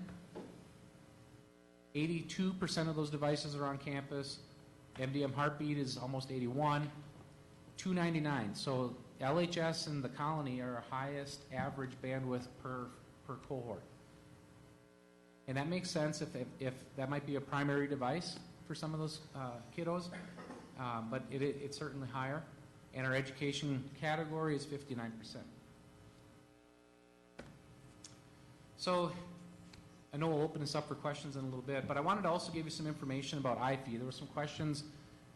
82% of those devices are on campus. MDM heartbeat is almost 81. 299. So LHS and the Colony are our highest average bandwidth per cohort. And that makes sense if that might be a primary device for some of those kiddos, but it's certainly higher. And our education category is 59%. So I know we'll open this up for questions in a little bit, but I wanted to also give you some information about IFE. There were some questions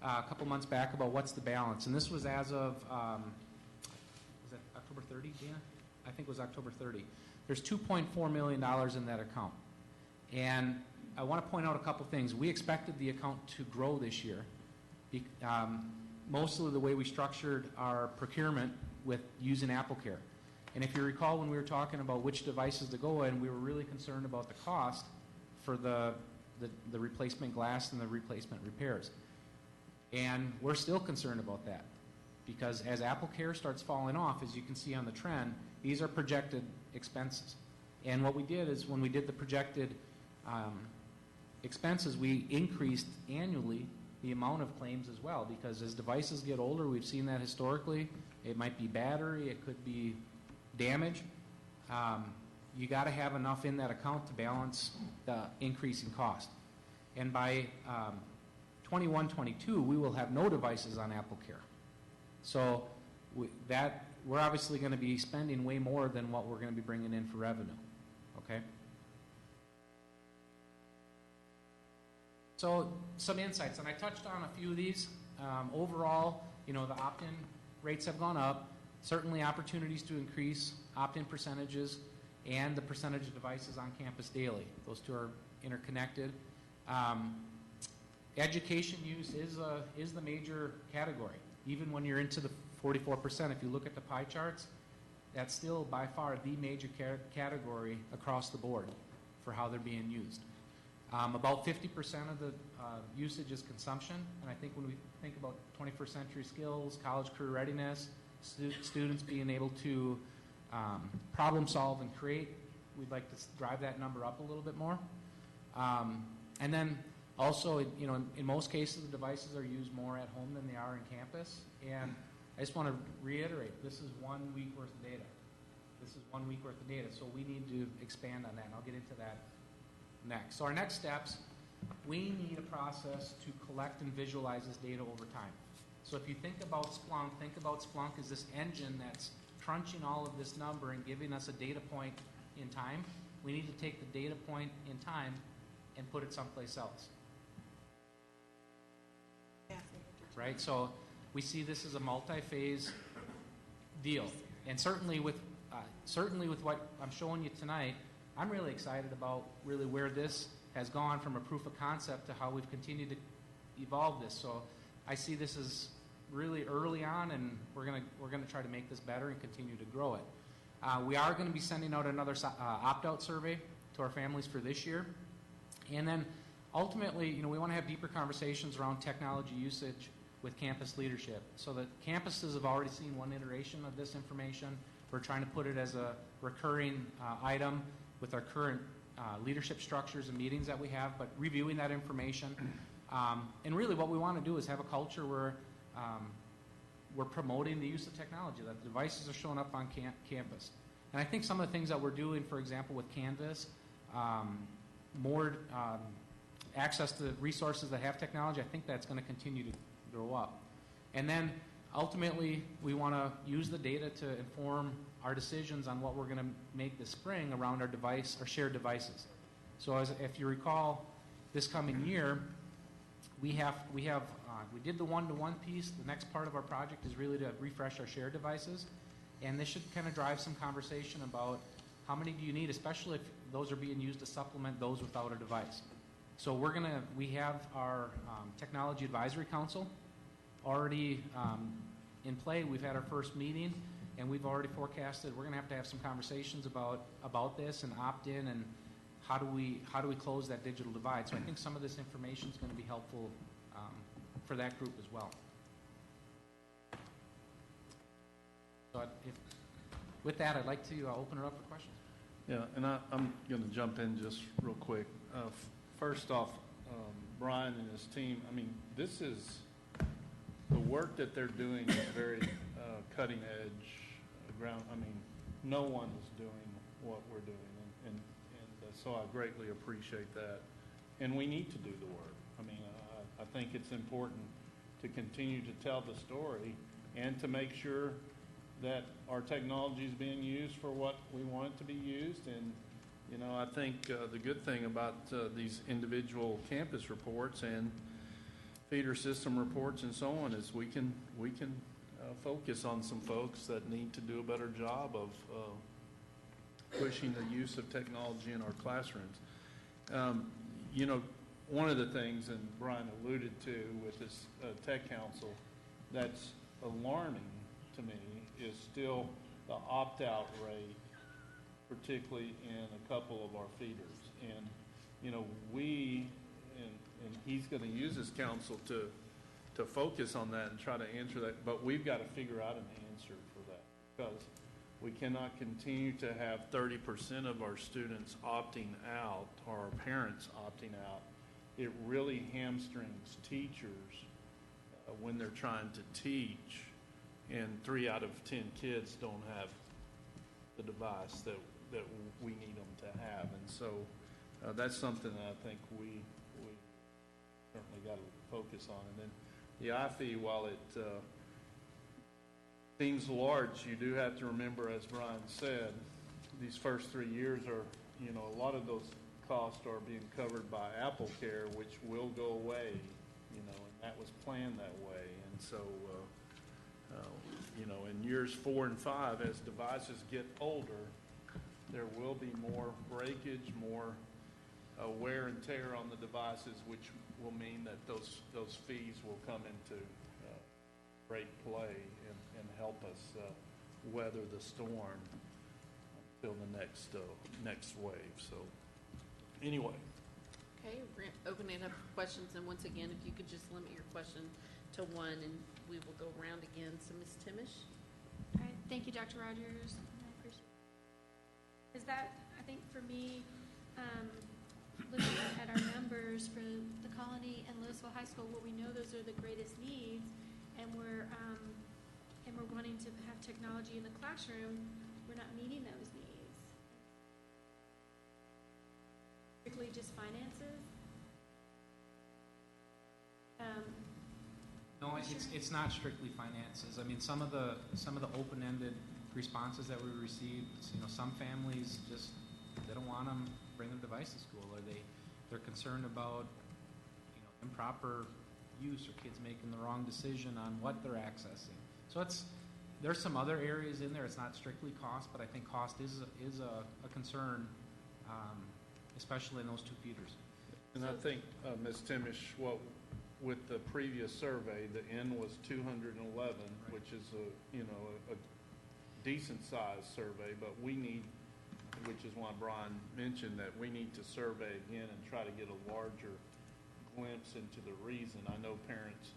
a couple months back about what's the balance, and this was as of, was that October 30, Dana? I think it was October 30. There's $2.4 million in that account. And I want to point out a couple things. We expected the account to grow this year. Mostly the way we structured our procurement with using AppleCare. And if you recall, when we were talking about which devices to go in, we were really concerned about the cost for the replacement glass and the replacement repairs. And we're still concerned about that, because as AppleCare starts falling off, as you can see on the trend, these are projected expenses. And what we did is, when we did the projected expenses, we increased annually the amount of claims as well, because as devices get older, we've seen that historically. It might be battery, it could be damage. You got to have enough in that account to balance the increase in cost. And by 21-22, we will have no devices on AppleCare. So we're obviously going to be spending way more than what we're going to be bringing in for revenue. Okay? So some insights, and I touched on a few of these. Overall, the opt-in rates have gone up. Certainly opportunities to increase opt-in percentages and the percentage of devices on campus daily. Those two are interconnected. Education use is the major category. Even when you're into the 44%, if you look at the pie charts, that's still by far the major category across the board for how they're being used. About 50% of the usage is consumption, and I think when we think about 21st century skills, college career readiness, students being able to problem solve and create, we'd like to drive that number up a little bit more. And then also, in most cases, the devices are used more at home than they are in campus. And I just want to reiterate, this is 1 week worth of data. This is 1 week worth of data, so we need to expand on that, and I'll get into that next. So our next steps, we need a process to collect and visualize this data over time. So if you think about Splunk as this engine that's crunching all of this number and giving us a data point in time. We need to take the data point in time and put it someplace else. Right? So we see this as a multi-phase deal. And certainly with what I'm showing you tonight, I'm really excited about really where this has gone from a proof of concept to how we've continued to evolve this. So I see this as really early on, and we're gonna try to make this better and continue to grow it. We are going to be sending out another opt-out survey to our families for this year. And then ultimately, we want to have deeper conversations around technology usage with campus leadership. So the campuses have already seen one iteration of this information. We're trying to put it as a recurring item with our current leadership structures and meetings that we have, but reviewing that information. And really what we want to do is have a culture where we're promoting the use of technology, that the devices are showing up on campus. And I think some of the things that we're doing, for example, with Canvas, more access to resources that have technology, I think that's going to continue to grow up. And then ultimately, we want to use the data to inform our decisions on what we're going to make this spring around our shared devices. So if you recall, this coming year, we did the one-to-one piece. The next part of our project is really to refresh our shared devices. And this should kind of drive some conversation about how many do you need, especially if those are being used to supplement those without a device. So we have our Technology Advisory Council already in play. We've had our first meeting, and we've already forecasted we're going to have some conversations about this and opt-in and how do we close that digital divide. So I think some of this information is going to be helpful for that group as well. So with that, I'd like to open it up for questions. Yeah, and I'm going to jump in just real quick. First off, Brian and his team, I mean, this is, the work that they're doing is very cutting edge, I mean, no one is doing what we're doing, and so I greatly appreciate that. And we need to do the work. I mean, I think it's important to continue to tell the story and to make sure that our technology is being used for what we want it to be used. And, you know, I think the good thing about these individual campus reports and feeder system reports and so on is we can focus on some folks that need to do a better job of pushing the use of technology in our classrooms. You know, one of the things, and Brian alluded to with this tech council, that's alarming to me is still the opt-out rate, particularly in a couple of our feeders. And, you know, and he's going to use his council to focus on that and try to answer that, but we've got to figure out an answer for that, because we cannot continue to have 30% of our students opting out or our parents opting out. It really hamstrings teachers when they're trying to teach, and 3 out of 10 kids don't have the device that we need them to have. And so that's something that I think we certainly got to focus on. And then the IFE, while it seems large, you do have to remember, as Brian said, these first 3 years are, you know, a lot of those costs are being covered by Apple Care, which will go away, you know, and that was planned that way. And so, you know, in years 4 and 5, as devices get older, there will be more breakage, more wear and tear on the devices, which will mean that those fees will come into great play and help us weather the storm until the next wave. So anyway. Okay, we're going to open it up for questions, and once again, if you could just limit your question to one, and we will go around again. So Ms. Timish? All right, thank you, Dr. Rogers. I appreciate it. Is that, I think for me, looking at our numbers for the Colony and Lewisville High School, what we know those are the greatest needs, and we're wanting to have technology in the classroom, we're not meeting those needs. Strictly just finances? No, it's not strictly finances. I mean, some of the open-ended responses that we received, you know, some families just, they don't want them bring their device to school, or they're concerned about, you know, improper use or kids making the wrong decision on what they're accessing. So there's some other areas in there. It's not strictly cost, but I think cost is a concern, especially in those 2 feeders. And I think, Ms. Timish, with the previous survey, the N was 211, right, which is a decent sized survey, but we need, which is why Brian mentioned that we need to survey again and try to get a larger glimpse into the reason. I know parents,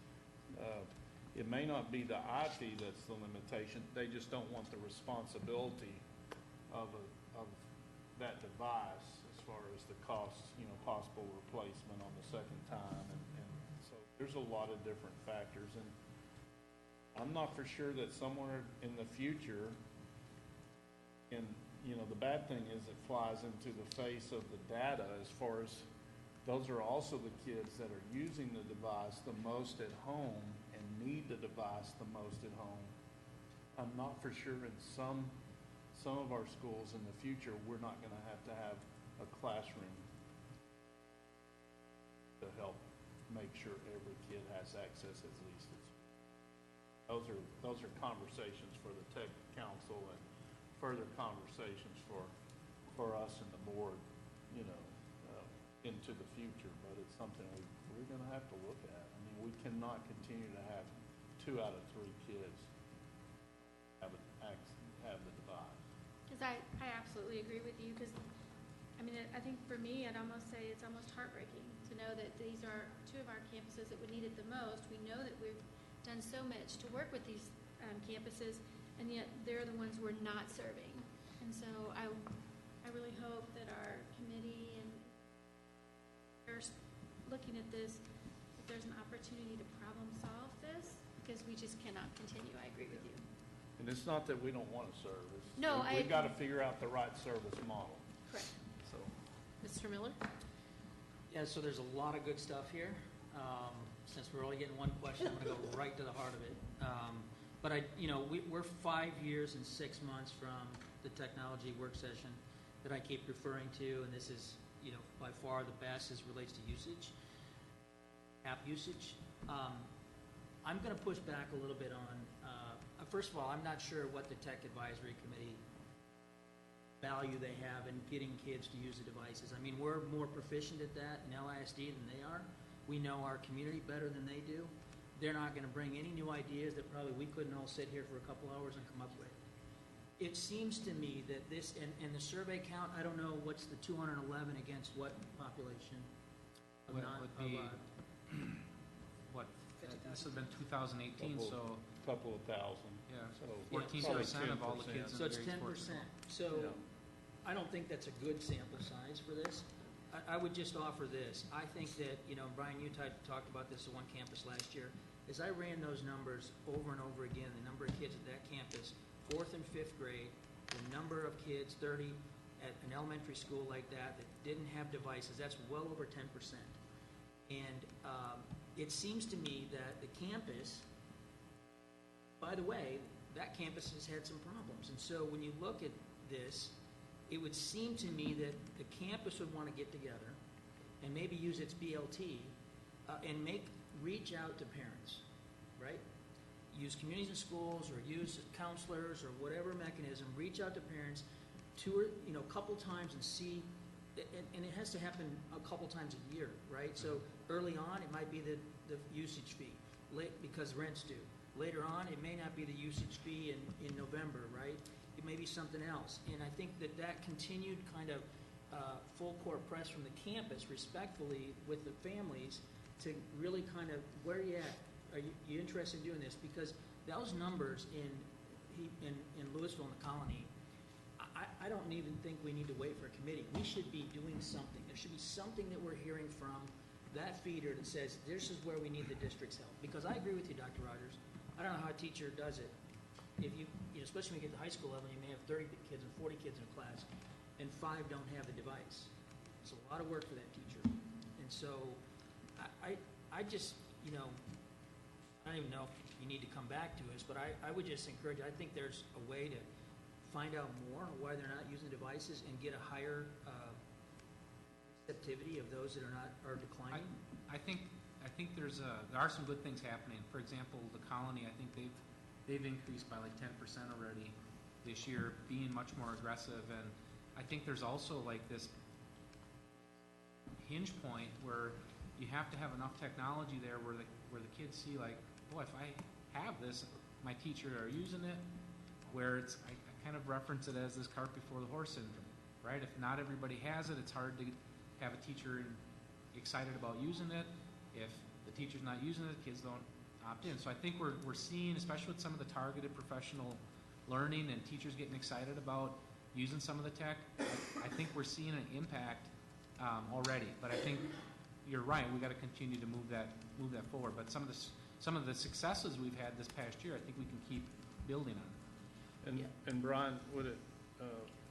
it may not be the IT that's the limitation, they just don't want the responsibility of that device as far as the cost, you know, possible replacement on the second time, and so there's a lot of different factors, and I'm not for sure that somewhere in the future, and you know, the bad thing is it flies into the face of the data as far as those are also the kids that are using the device the most at home and need the device the most at home. I'm not for sure in some of our schools in the future we're not going to have a classroom to help make sure every kid has access at least. Those are conversations for the tech council and further conversations for us and the board, into the future. But it's something we're going to have to look at. I mean, we cannot continue to have 2 out of 3 kids have the device. Because I absolutely agree with you, because, I mean, I think for me, I'd almost say it's almost heartbreaking to know that these are 2 of our campuses that would need it the most. We know that we've done so much to work with these campuses, and yet they're the ones we're not serving. And so I really hope that our committee and are looking at this, if there's an opportunity to problem solve this, because we just cannot continue. I agree with you. And it's not that we don't want to serve. No, we've got to figure out the right service model. Correct. So, Mr. Miller? Yeah, so there's a lot of good stuff here. Since we're only getting one question, I'm going to go right to the heart of it. But we're 5 years and 6 months from the technology work session that I keep referring to, and this is, by far the best as relates to usage, app usage. I'm going to push back a little bit on, first of all, I'm not sure what the Tech Advisory Committee value they have in getting kids to use the devices. I mean, we're more proficient at that in LISD than they are. We know our community better than they do. They're not going to bring any new ideas that probably we couldn't all sit here for a couple hours and come up with. It seems to me that this, and the survey count, I don't know what's the 211 against what population? Would be, what, this has been 2018, so, couple of thousand. yeah, So 14% of all the kids in So the it's grades 10%. work. So Yeah. I don't think that's a good sample size for this. I would just offer this. I think that, Brian, you talked about this at one campus last year. As I ran those numbers over and over again, the number of kids at that campus, 4th and 5th grade, the number of kids, 30 at an elementary school like that didn't have devices, that's well over 10%. And it seems to me that the campus, by the way, that campus has had some problems. And so when you look at this, it would seem to me that the campus would want to get together and maybe use its BLT and reach out to parents, right? Use communities and schools or use counselors or whatever mechanism, reach out to parents a couple times and see, and it has to happen a couple times a year, right? So early on, it might be the usage fee, because rent's due. Later on, it may not be the usage fee in November, right? It may be something else. And I think that continued kind of full court press from the campus, respectfully, with the families to really kind of, where are you at? Are you interested in doing this? Because those numbers in Lewisville and the Colony, I don't even think we need to wait for a committee. We should be doing something. There should be something that we're hearing from that feeder that says this is where we need the district's help. Because I agree with you, Dr. Rogers. I don't know how a teacher does it. If you especially when you get to high school level, you may have 30 kids and 40 kids in a class, and 5 don't have the device. It's a lot of work for that teacher. And so I just, I don't even know if you need to come back to us, but I would just encourage, I think there's a way to find out more on why they're not using devices and get a higher receptivity of those that are declining. I think there are some good things happening. For example, the Colony, I think they've increased by like 10% already this year, being much more aggressive. And I think there's also like this hinge point where you have to have enough technology there where the kids see like, oh, if I have this, my teacher are using it, where I kind of reference it as this cart before the horse syndrome, right? If not everybody has it, it's hard to have a teacher excited about using it. If the teacher's not using it, kids don't opt in. So I think we're seeing, especially with some of the targeted professional learning and teachers getting excited about using some of the tech, I think we're seeing an impact already. But I think you're right. We got to continue to move that forward. But some of the successes we've had this past year, I think we can keep building on. And Brian, would it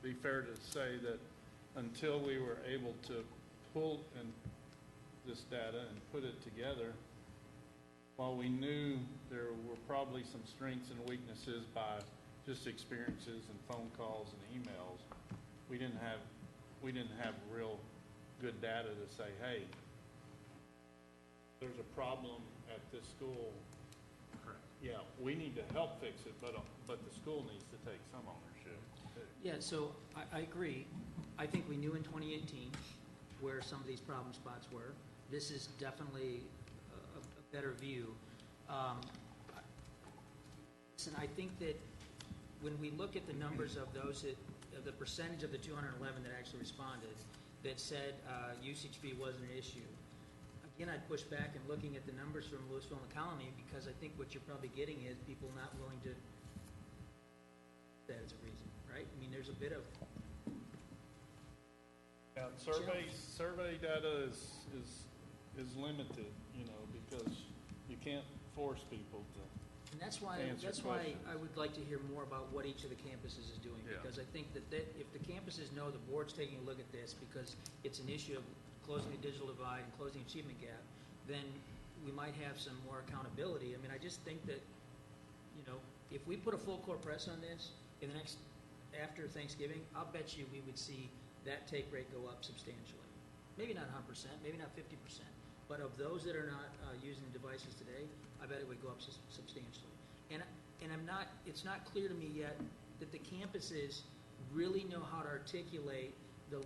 be fair to say that until we were able to pull this data and put it together, while we knew there were probably some strengths and weaknesses by just experiences and phone calls and emails, we didn't have real good data to say, hey, there's a problem at this school. Correct. Yeah, we need to help fix it, but the school needs to take some ownership too. Yeah, so I agree. I think we knew in 2018 where some of these problem spots were. This is definitely a better view. Listen, I think that when we look at the numbers of those that, of the percentage of the 211 that actually responded, that said usage fee wasn't an issue, again, I'd push back in looking at the numbers from Lewisville and the Colony, because I think what you're probably getting is people not willing to, that is a reason, right? I mean, there's a bit of, Yeah, survey data is limited, you know, because you can't force people to. and that's why I would like to hear more about what each of the campuses is doing. Yeah. Because I think that if the campuses know the board's taking a look at this, because it's an issue of closing the digital divide and closing the achievement gap, then we might have some more accountability. I mean, I just think that, you know, if we put a full court press on this in the next, after Thanksgiving, I'll bet you we would see that take rate go up substantially. Maybe not 100%, maybe not 50%, but of those that are not using the devices today, I bet it would go up substantially. And I'm not, it's not clear to me yet that the campuses really know how to articulate the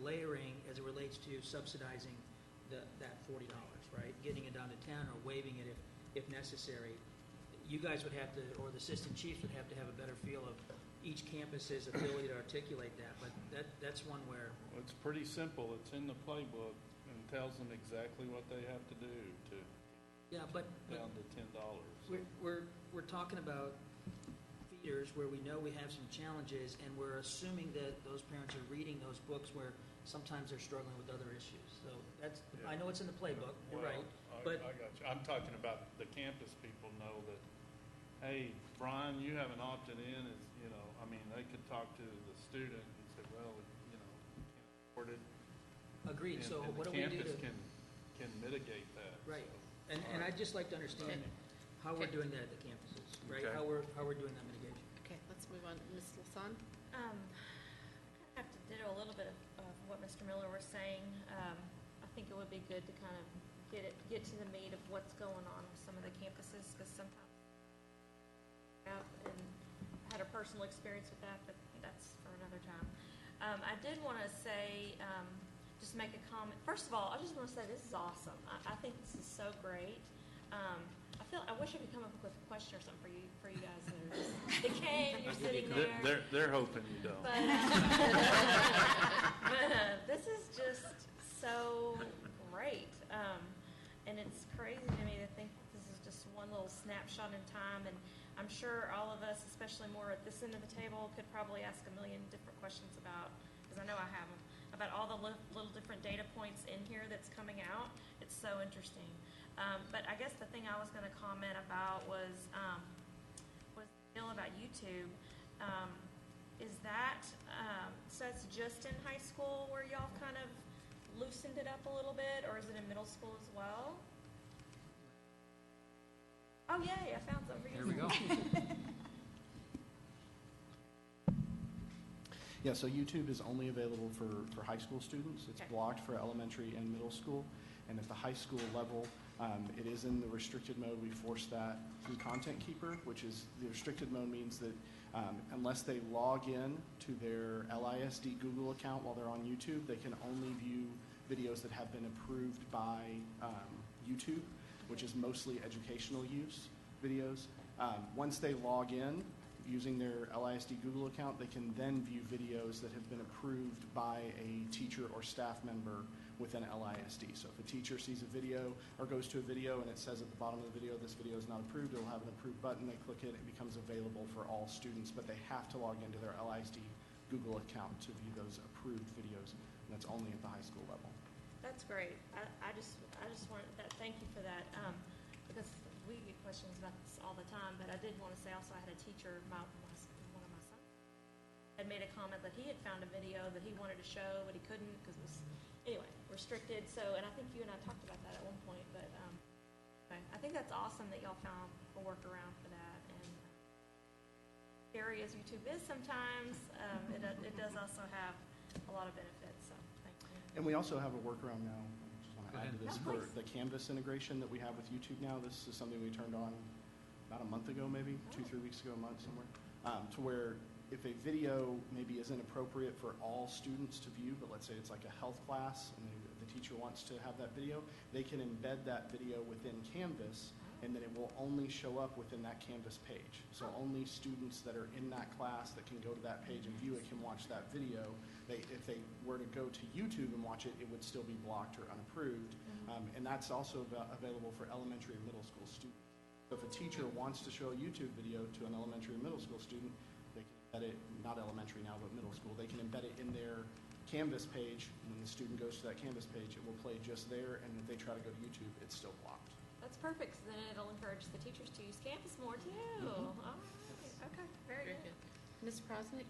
layering as it relates to subsidizing that $40, right? Getting it down to 10 or waiving it if necessary. You guys would have to, or the assistant chiefs would have to have a better feel of each campus's ability to articulate that, but that's one where. Well, it's pretty simple. It's in the playbook and tells them exactly what they have to do to Yeah, but down to $10. we're talking about feeders where we know we have some challenges, and we're assuming that those parents are reading those books where sometimes they're struggling with other issues. So that's, I know it's in the playbook, you're right, but. I got you. I'm talking about the campus people know that, hey, Brian, you haven't opted in, as, you know, I mean, they could talk to the student and say, well, you know, we can't afford it. Agreed, so And what do we do to? the campus can mitigate that. Right, so. and I'd just like to understand how we're doing that at the campuses, right? Okay. How we're doing that mitigation. Okay, let's move on. Ms. Lasan? I kind of have to ditto a little bit of what Mr. Miller was saying. I think it would be good to kind of get to the meat of what's going on with some of the campuses, because sometimes and had a personal experience with that, but that's for another time. I did want to say, just make a comment. First of all, I just want to say this is awesome. I think this is so great. I wish I could come up with a question or something for you guys that are just decaying and you're sitting there. They're hoping you don't. But, this is just so great. And it's crazy to me to think this is just one little snapshot in time. And I'm sure all of us, especially more at this end of the table, could probably ask a million different questions about, because I know I have them, about all the little different data points in here that's coming out. It's so interesting. But I guess the thing I was going to comment about was the deal about YouTube. Is that, so it's just in high school where y'all kind of loosened it up a little bit, or is it in middle school as well? Oh, yay, I found some reason. There we go. Yeah, so YouTube is only available for high school students. It's Okay. blocked for elementary and middle school. And at the high school level, it is in the restricted mode. We force that through Content Keeper, which is, the restricted mode means that unless they log in to their LISD Google account while they're on YouTube, they can only view videos that have been approved by YouTube, which is mostly educational use videos. Once they log in using their LISD Google account, they can then view videos that have been approved by a teacher or staff member within LISD. So if a teacher sees a video or goes to a video and it says at the bottom of the video, this video is not approved, it'll have an approved button, they click it, it becomes available for all students, but they have to log into their LISD Google account to view those approved videos, and that's only at the high school level. That's great. I just wanted that. Thank you for that. Because we get questions about this all the time. But I did want to say also, I had a teacher, one of my sons, had made a comment that he had found a video that he wanted to show, but he couldn't because it was anyway restricted. So, and I think you and I talked about that at one point. But anyway, I think that's awesome that y'all found a workaround for that. And scary as YouTube is sometimes, it does also have a lot of benefits. So thank you. And we also have a workaround now, I just want to add to this for the Canvas integration that we have with YouTube now. This is something we turned on about a month ago, maybe 2-3 weeks ago, a month somewhere, to where if a video maybe isn't appropriate for all students to view, but let's say it's like a health class and the teacher wants to have that video, they can embed that video within Canvas, and then it will only show up within that Canvas page. So only students that are in that class that can go to that page and view it can watch that video. If they were to go to YouTube and watch it, it would still be blocked or unapproved. And that's also available for elementary and middle school students. So if a teacher wants to show a YouTube video to an elementary or middle school student, they can embed it, not elementary now, but middle school, they can embed it in their Canvas page. When the student goes to that Canvas page, it will play just there, and if they try to go to YouTube, it's still blocked. That's perfect, so then it'll encourage the teachers to use Canvas more too. All right, okay, very good. Ms. Prosnick?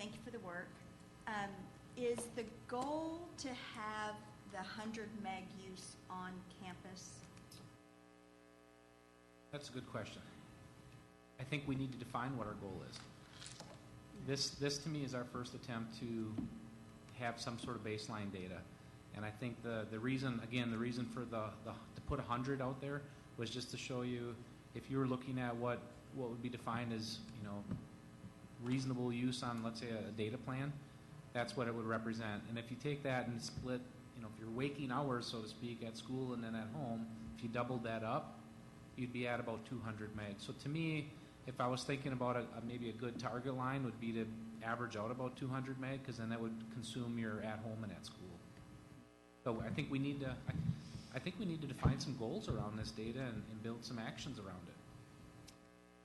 Thank you for the work. Is the goal to have the 100 meg use on campus? That's a good question. I think we need to define what our goal is. This to me is our first attempt to have some sort of baseline data. And I think the reason for to put 100 out there was just to show you, if you were looking at what would be defined as, reasonable use on, let's say, a data plan, that's what it would represent. And if you take that and split, if your waking hours, so to speak, at school and then at home, if you doubled that up, you'd be at about 200 meg. So to me, if I was thinking about maybe a good target line would be to average out about 200 meg, because then that would consume your at home and at school. So I think we need to define some goals around this data and build some actions around it.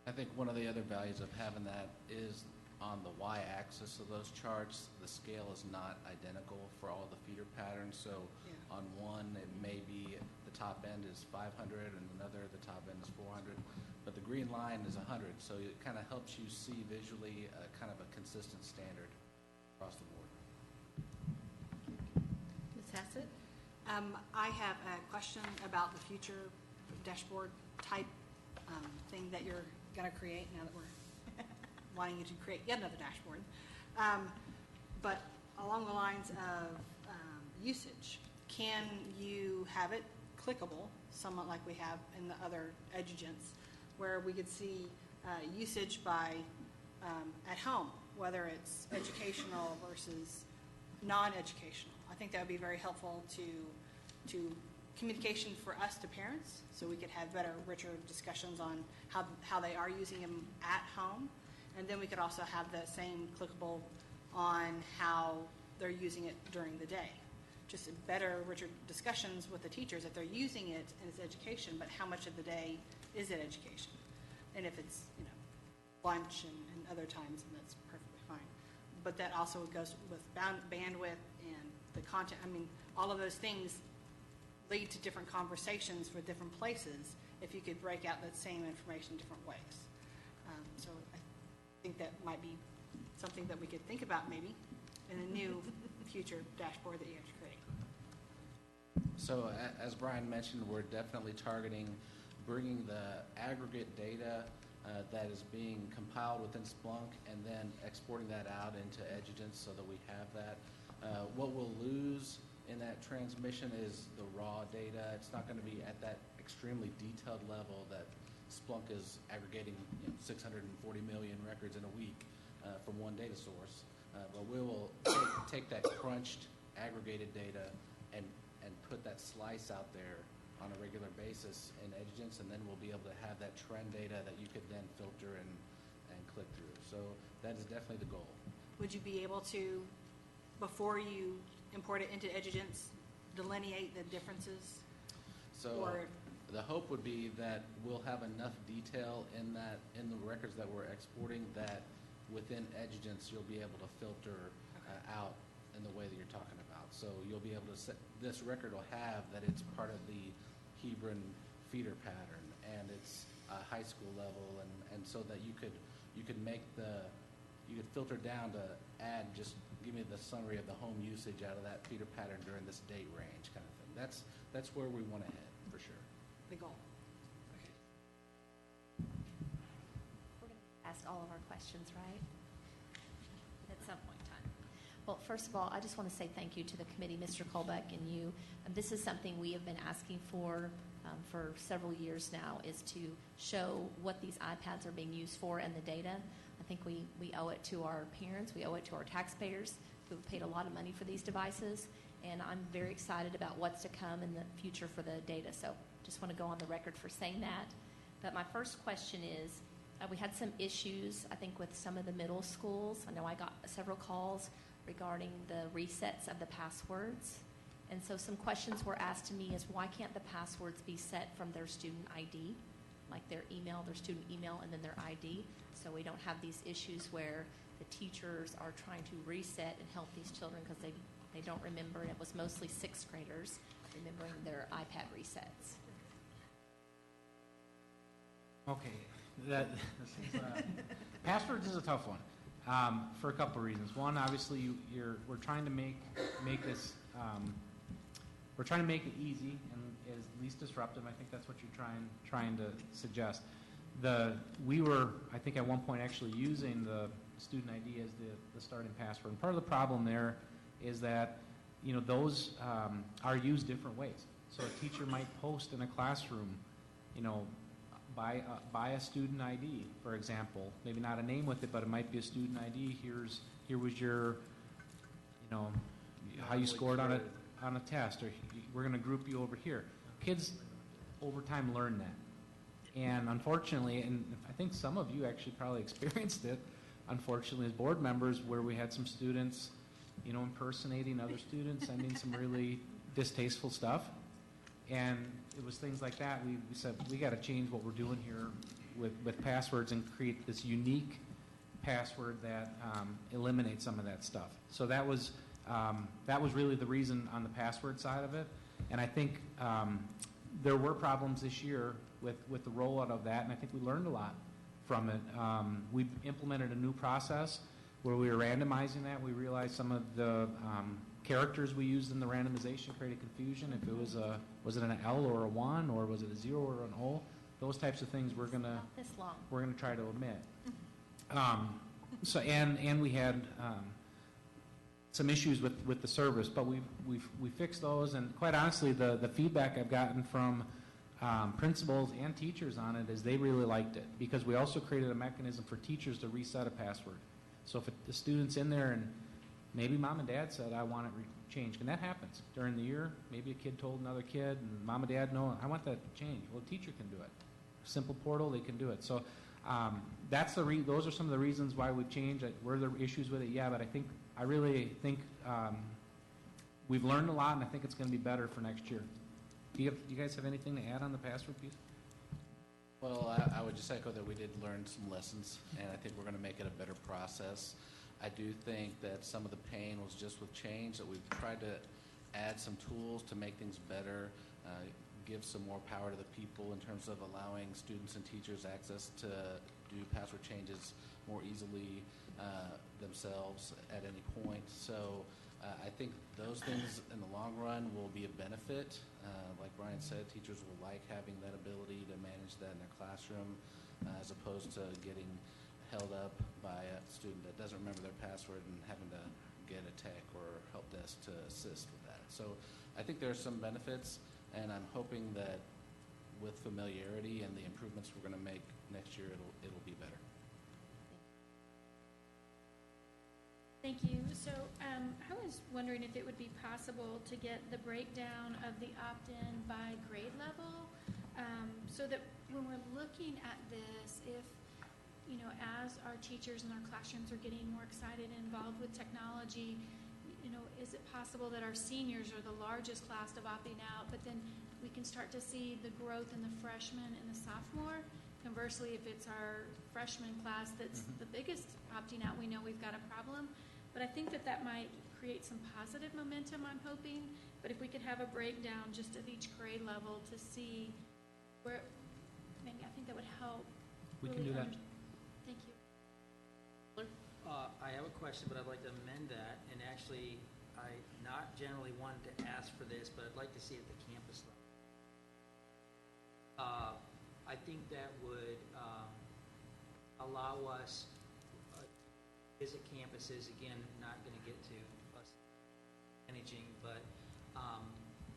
I think one of the other values of having that is on the y-axis of those charts, the scale is not identical for all the feeder patterns. So on one, it may be the top end is 500, and another, the top end is 400. But the green line is 100, so it kind of helps you see visually kind of a consistent standard across the board. Ms. Hassett? I have a question about the future dashboard type thing that you're going to create now that we're wanting you to create yet another dashboard. But along the lines of usage, can you have it clickable, somewhat like we have in the other edugents, where we could see usage by at home, whether it's educational versus non-educational? I think that would be very helpful to communication for us to parents, so we could have better, richer discussions on how they are using them at home. And then we could also have that same clickable on how they're using it during the day. Just better, richer discussions with the teachers if they're using it in its education, but how much of the day is it education? And if it's, lunch and other times, and that's perfectly fine. But that also goes with bandwidth and the content. I mean, all of those things lead to different conversations for different places if you could break out that same information different ways. So I think that might be something that we could think about maybe in a new future dashboard that you have to create. So as Brian mentioned, we're definitely targeting bringing the aggregate data that is being compiled within Splunk and then exporting that out into Edugents so that we have that. What we'll lose in that transmission is the raw data. It's not going to be at that extremely detailed level that Splunk is aggregating 640 million records in a week from one data source. But we will take that crunched, aggregated data and put that slice out there on a regular basis in Edugents, and then we'll be able to have that trend data that you could then filter and click through. So that is definitely the goal. Would you be able to, before you import it into Edugents, delineate the differences? So the hope would be that we'll have enough detail in the records that we're exporting that within Edugents you'll be able to filter out in the way that you're talking about. So you'll be able to set, this record will have that it's part of the Hebron feeder pattern and it's high school level, and so that you could filter down to add, just give me the summary of the home usage out of that feeder pattern during this date range kind of thing. That's where we want to head for sure. The goal. Okay. We're going to ask all of our questions, right? At some point in time. Well, first of all, I just want to say thank you to the committee, Mr. Colbeck and you. This is something we have been asking for several years now, is to show what these iPads are being used for and the data. I think we owe it to our parents, we owe it to our taxpayers who have paid a lot of money for these devices, and I'm very excited about what's to come in the future for the data. So just want to go on the record for saying that. But my first question is, we had some issues, I think, with some of the middle schools. I know I got several calls regarding the resets of the passwords. And so some questions were asked to me is, why can't the passwords be set from their student ID, like their email, their student email, and then their ID, so we don't have these issues where the teachers are trying to reset and help these children because they don't remember, and it was mostly sixth graders remembering their iPad resets. Okay, passwords is a tough one for a couple of reasons. One, obviously, we're trying to make this. We're trying to make it easy and as least disruptive. I think that's what you're trying to suggest. We were, I think, at one point actually using the student ID as the starting password. And part of the problem there is that those are used different ways. So a teacher might post in a classroom, buy a student ID, for example. Maybe not a name with it, but it might be a student ID. Here was your, how you scored on a test, or we're going to group you over here. Kids over time learn that. And unfortunately, and I think some of you actually probably experienced it, unfortunately, as board members, where we had some students, impersonating other students, sending some really distasteful stuff. And it was things like that. We said, we got to change what we're doing here with passwords and create this unique password that eliminates some of that stuff. So that was really the reason on the password side of it. And I think there were problems this year with the rollout of that, and I think we learned a lot from it. We implemented a new process where we were randomizing that. We realized some of the characters we used in the randomization created confusion. If it was it an L or a 1, or was it a 0 or an O? Those types of things we're gonna try to omit. So and we had some issues with the service, but we fixed those. And quite honestly, the feedback I've gotten from principals and teachers on it is they really liked it, because we also created a mechanism for teachers to reset a password. So if the student's in there and maybe mom and dad said, I want it changed, and that happens during the year. Maybe a kid told another kid, and mom and dad know, I want that changed. Well, the teacher can do it. Simple portal, they can do it. So those are some of the reasons why we've changed. Were there issues with it? Yeah, but I really think we've learned a lot, and I think it's going to be better for next year. Do you guys have anything to add on the password piece? Well, I would just echo that we did learn some lessons, and I think we're going to make it a better process. I do think that some of the pain was just with change, that we've tried to add some tools to make things better, give some more power to the people in terms of allowing students and teachers access to do password changes more easily themselves at any point. So I think those things in the long run will be a benefit. Like Brian said, teachers will like having that ability to manage that in their classroom as opposed to getting held up by a student that doesn't remember their password and having to get a tech or help desk to assist with that. So I think there are some benefits, and I'm hoping that with familiarity and the improvements we're going to make next year, it'll be better. Thank you. So I was wondering if it would be possible to get the breakdown of the opt-in by grade level, so that when we're looking at this, if, as our teachers in our classrooms are getting more excited and involved with technology, is it possible that our seniors are the largest class of opting out, but then we can start to see the growth in the freshman and the sophomore? Conversely, if it's our freshman class that's the biggest opting out, we know we've got a problem. But I think that might create some positive momentum, I'm hoping. But if we could have a breakdown just of each grade level to see where, maybe I think that would help. We can do that. Thank you. I have a question, but I'd like to amend that. And actually, I not generally wanted to ask for this, but I'd like to see it at the campus level. I think that would allow us visit campuses, again, not going to get to us managing, but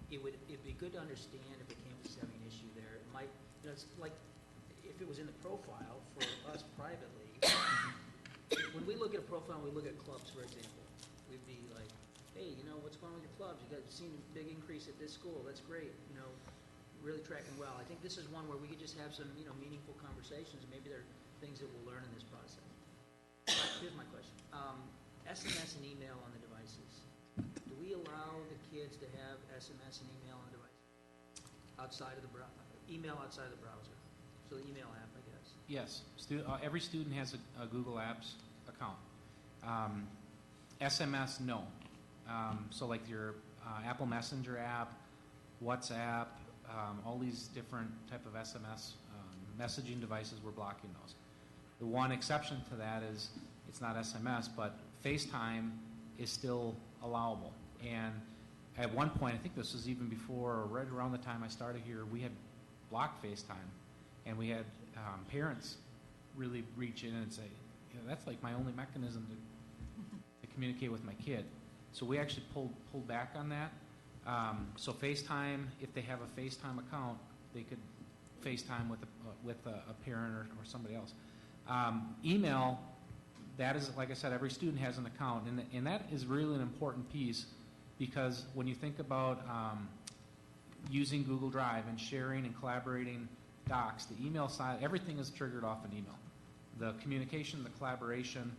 it'd be good to understand if a campus is having an issue there. It might, it's like if it was in the profile for us privately. When we look at a profile and we look at clubs, for example, we'd be like, hey, what's going on with your clubs? You guys seen a big increase at this school. That's great. Really tracking well. I think this is one where we could just have some, meaningful conversations. Maybe there are things that we'll learn in this process. Here's my question. SMS and email on the devices. Do we allow the kids to have SMS and email on the device? Outside of the email outside of the browser? So the email app, I guess. Yes, every student has a Google Apps account. SMS, no. So like your Apple Messenger app, WhatsApp, all these different type of SMS messaging devices, we're blocking those. The one exception to that is it's not SMS, but FaceTime is still allowable. And at one point, I think this was even before, right around the time I started here, we had blocked FaceTime. And we had parents really reach in and say, that's like my only mechanism to communicate with my kid. So we actually pulled back on that. So FaceTime, if they have a FaceTime account, they could FaceTime with a parent or somebody else. Email, that is, like I said, every student has an account, and that is really an important piece, because when you think about using Google Drive and sharing and collaborating docs, the email side, everything is triggered off an email. The communication, the collaboration,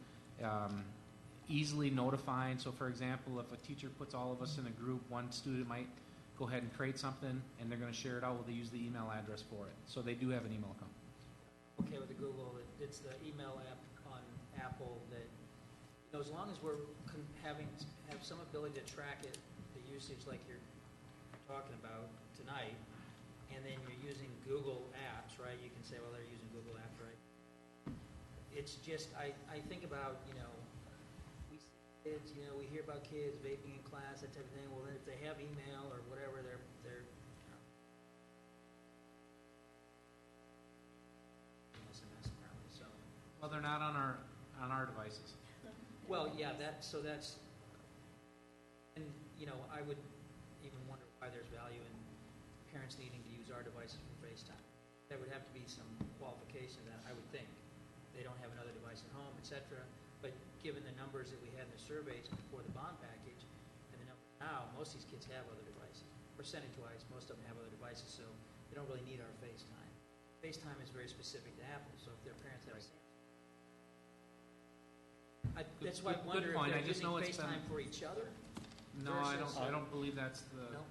easily notifying. So for example, if a teacher puts all of us in a group, one student might go ahead and create something and they're going to share it out, well, they use the email address for it. So they do have an email account. Okay with the Google, it's the email app on Apple that, as long as we're have some ability to track it, the usage like you're talking about tonight, and then you're using Google Apps, right? You can say, well, they're using Google Apps, right? It's just, I think about, we see kids, we hear about kids vaping in class, that type of thing. Well, then if they have email or whatever, they're SMS apparently, so. Well, they're not on our devices. Well, yeah, that's, and, I would even wonder why there's value in parents needing to use our devices for FaceTime. There would have to be some qualification that I would think. They don't have another device at home, et cetera. But given the numbers that we had in the surveys before the bond package, and the numbers now, most of these kids have other devices. Percentage-wise, most of them have other devices, so they don't really need our FaceTime. FaceTime is very specific to Apple, so if their parents have that's why I wonder if they're using FaceTime for each other? No, I don't believe that's the... No?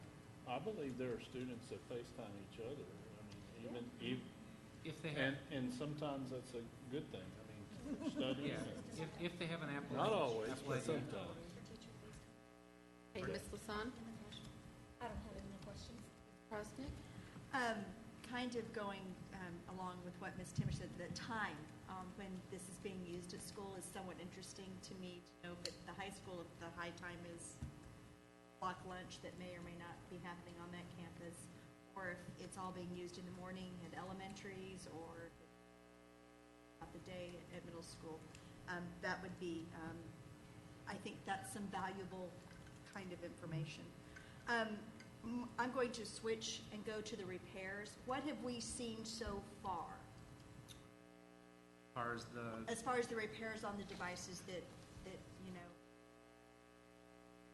I believe there are students that FaceTime each other. I mean, even if they have, and sometimes that's a good thing. I mean, studying. yeah, if they have an Apple. Not always, Apple but ID. sometimes. Hey, Ms. Lasan? I don't have any questions. Prosnick? Kind of going along with what Ms. Timmer said, the time when this is being used at school is somewhat interesting to me to know that the high school, if the high time is block lunch that may or may not be happening on that campus, or if it's all being used in the morning at elementaries or throughout the day at middle school. That would be, I think that's some valuable kind of information. I'm going to switch and go to the repairs. What have we seen so far? As far as the repairs on the devices that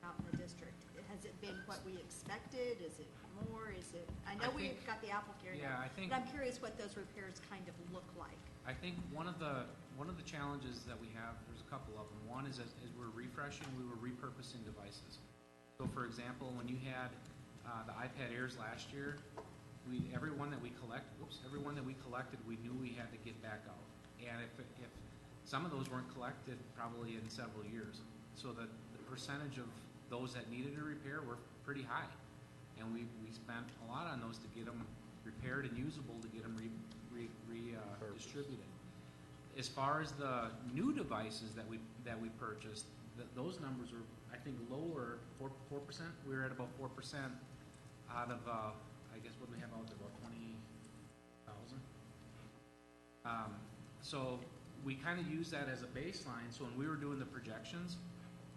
out in the district, has it been what we expected? Is it more? Is it? I know we've got the apple carrier. Yeah, I think. But I'm curious what those repairs kind of look like. I think one of the challenges that we have, there's a couple of them. One is as we're refreshing, we were repurposing devices. So for example, when you had the iPad Airs last year, everyone that we collected, we knew we had to get back out. And if some of those weren't collected probably in several years. So the percentage of those that needed a repair were pretty high. And we spent a lot on those to get them repaired and usable, to get them distributed. As far as the new devices that we purchased, those numbers were, I think, lower, 4%. We were at about 4% out of, I guess, what do we have out there, about 20,000? So we kind of use that as a baseline. So when we were doing the projections,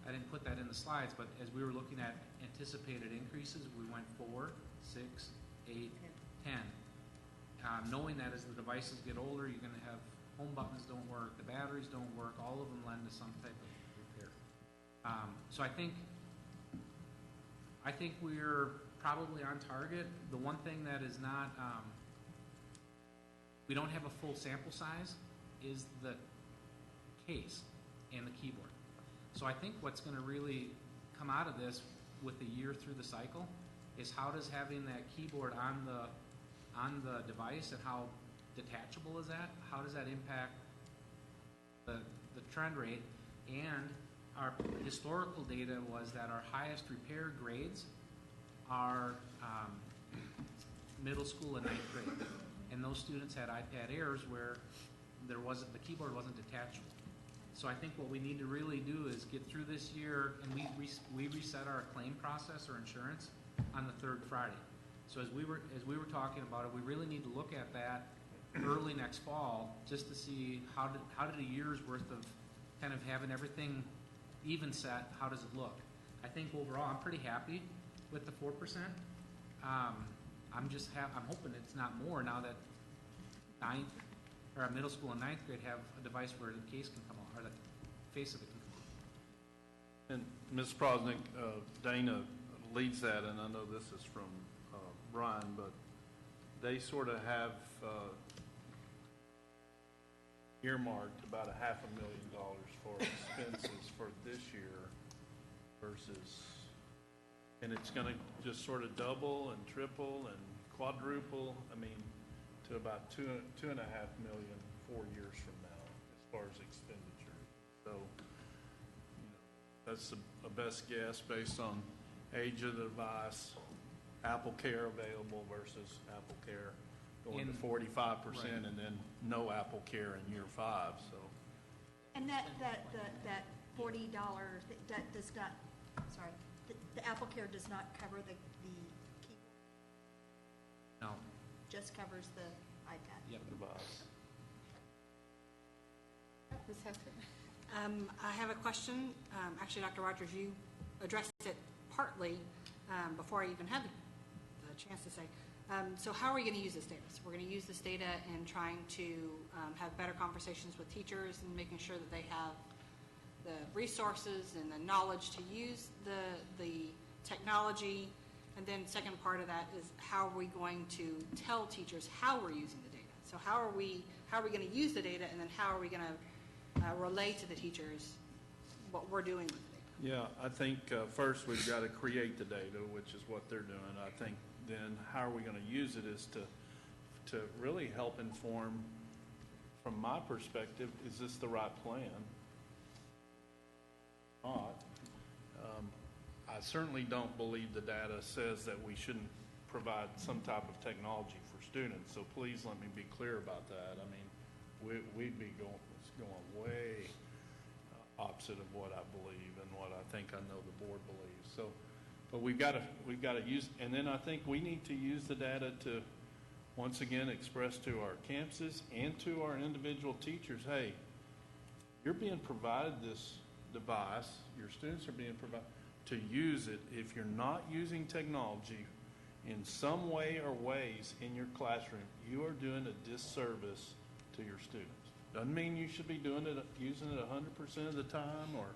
I didn't put that in the slides, but as we were looking at anticipated increases, we went 4, 6, 8, 10. Knowing that as the devices get older, you're going to have home buttons don't work, the batteries don't work, all of them lend to some type of repair. So I think we're probably on target. The one thing that is not, we don't have a full sample size, is the case and the keyboard. So I think what's going to really come out of this with the year through the cycle is how does having that keyboard on the device and how detachable is that? How does that impact the trend rate? And our historical data was that our highest repair grades are middle school and 9th grade. And those students had iPad Airs where the keyboard wasn't detachable. So I think what we need to really do is get through this year, and we reset our claim process or insurance on the 3rd Friday. So as we were talking about it, we really need to look at that early next fall just to see how did a year's worth of kind of having everything even set, how does it look? I think overall I'm pretty happy with the 4%. I'm hoping it's not more now that middle school and 9th grade have a device where the case can come off, or the face of it can come off. And Ms. Prosnick, Dana leads that, and I know this is from Brian, but they sort of have earmarked about $500,000 for expenses for this year versus, and it's going to just sort of double and triple and quadruple, to about $2.5 million 4 years from now as far as expenditure. So, that's the best guess based on age of the device, Apple Care available versus Apple Care going to 45%, right. and then no Apple Care in year 5. So, And that $40 that does not, sorry, the Apple Care does not cover the keyboard. No. Just covers the iPad. Yep. device. Ms. Hefner? I have a question. Actually, Dr. Rogers, you addressed it partly before I even had the chance to say. So how are we going to use this data? So we're going to use this data in trying to have better conversations with teachers and making sure that they have the resources and the knowledge to use the technology. And then second part of that is how are we going to tell teachers how we're using the data? So how are we going to use the data, and then how are we going to relay to the teachers what we're doing with the data? Yeah, I think first we've got to create the data, which is what they're doing. I think then how are we going to use it is to really help inform, from my perspective, is this the right plan? Not. I certainly don't believe the data says that we shouldn't provide some type of technology for students, so please let me be clear about that. We'd be going way opposite of what I believe and what I think I know the board believes. So, but we've got to use, and then I think we need to use the data to once again express to our campuses and to our individual teachers, hey, you're being provided this device, your students are being provided to use it. If you're not using technology in some way or ways in your classroom, you are doing a disservice to your students. Doesn't mean you should be doing it, using it 100% of the time or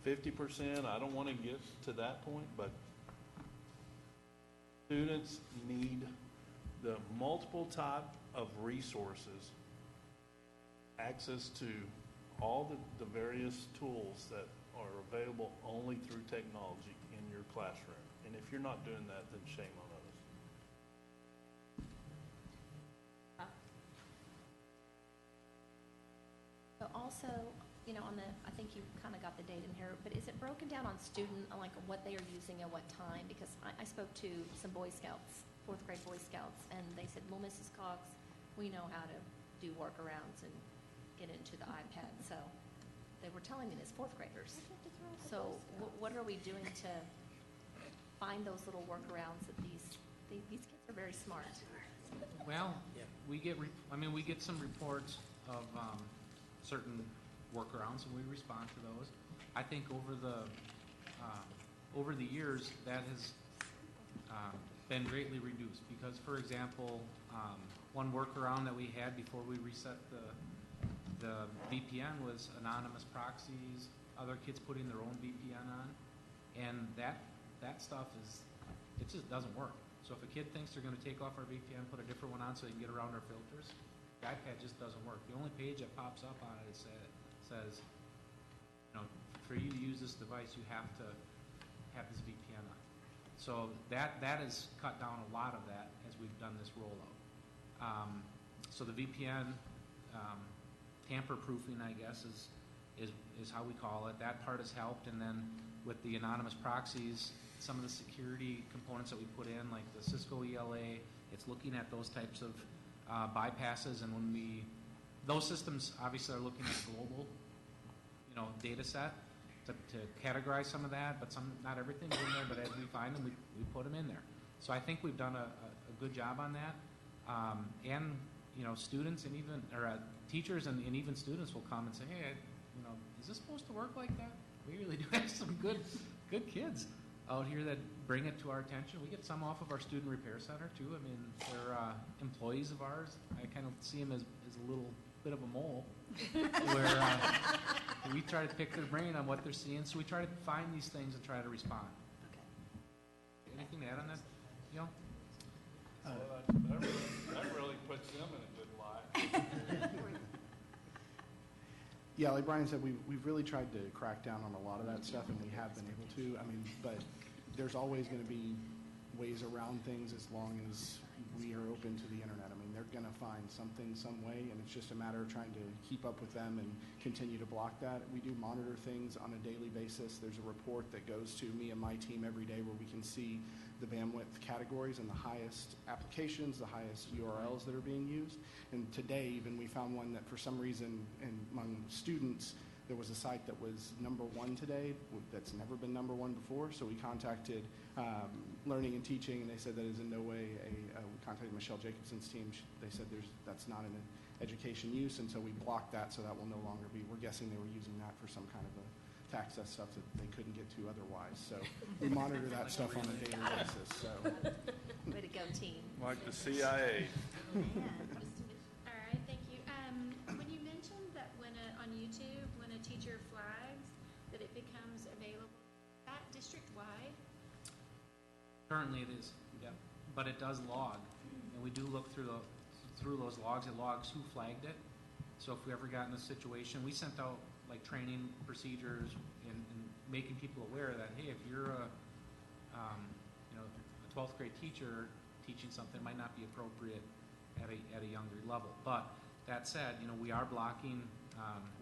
50%. I don't want to get to that point, but students need the multiple type of resources, access to all the various tools that are available only through technology in your classroom. And if you're not doing that, then shame on us. So also, I think you kind of got the data in here, but is it broken down on student, like what they are using at what time? Because I spoke to some Boy Scouts, 4th grade Boy Scouts, and they said, well, Mrs. Cox, we know how to do workarounds and get into the iPad. So they were telling me this, 4th graders. So what are we doing to find those little workarounds that these kids are very smart? Well, we get some reports of certain workarounds, and we respond to those. I think over the years, that has been greatly reduced because, for example, one workaround that we had before we reset the VPN was anonymous proxies, other kids putting their own VPN on, and that stuff it just doesn't work. So if a kid thinks they're going to take off our VPN, put a different one on so they can get around our filters, the iPad just doesn't work. The only page that pops up on it says, for you to use this device, you have to have this VPN on. So that has cut down a lot of that as we've done this rollout. So the VPN tamper-proofing, I guess, is how we call it. That part has helped, and then with the anonymous proxies, some of the security components that we put in, like the Cisco ELA, it's looking at those types of bypasses, and those systems obviously are looking at a global, data set to categorize some of that, but not everything's in there, but as we find them, we put them in there. So I think we've done a good job on that. And students and even teachers and even students will come and say, hey, is this supposed to work like that? We really do have some good kids out here that bring it to our attention. We get some off of our student repair center too. I mean, they're employees of ours. I kind of see them as a little bit of a mole, where we try to pick their brain on what they're seeing. So we try to find these things and try to respond. Okay. Anything to add on that? That really puts them in a good light. Yeah, like Brian said, we've really tried to crack down on a lot of that stuff, and we have been able to. I mean, but there's always going to be ways around things as long as we are open to the internet. I mean, they're going to find something some way, and it's just a matter of trying to keep up with them and continue to block that. We do monitor things on a daily basis. There's a report that goes to me and my team every day where we can see the bandwidth categories and the highest applications, the highest URLs that are being used. And today even we found one that for some reason among students there was a site that was #1 today that's never been #1 before. So we contacted Learning and Teaching, and they said that is in no way we contacted Michelle Jacobson's team. They said that's not an education use, and so we blocked that, so that will no longer be. We're guessing they were using that for some kind of a to access stuff that they couldn't get to otherwise. So we monitor that stuff on a daily basis. So. Way to go, team. Like the CIA. All right, thank you. When you mentioned that on YouTube, when a teacher flags, that it becomes available, is that district-wide? Currently it is, yeah. But it does log, and we do look through those logs. It logs who flagged it. So if we ever got in a situation, we sent out like training procedures and making people aware that, hey, if you're a 12th grade teacher teaching something, it might not be appropriate at a younger level. But that said, we are blocking,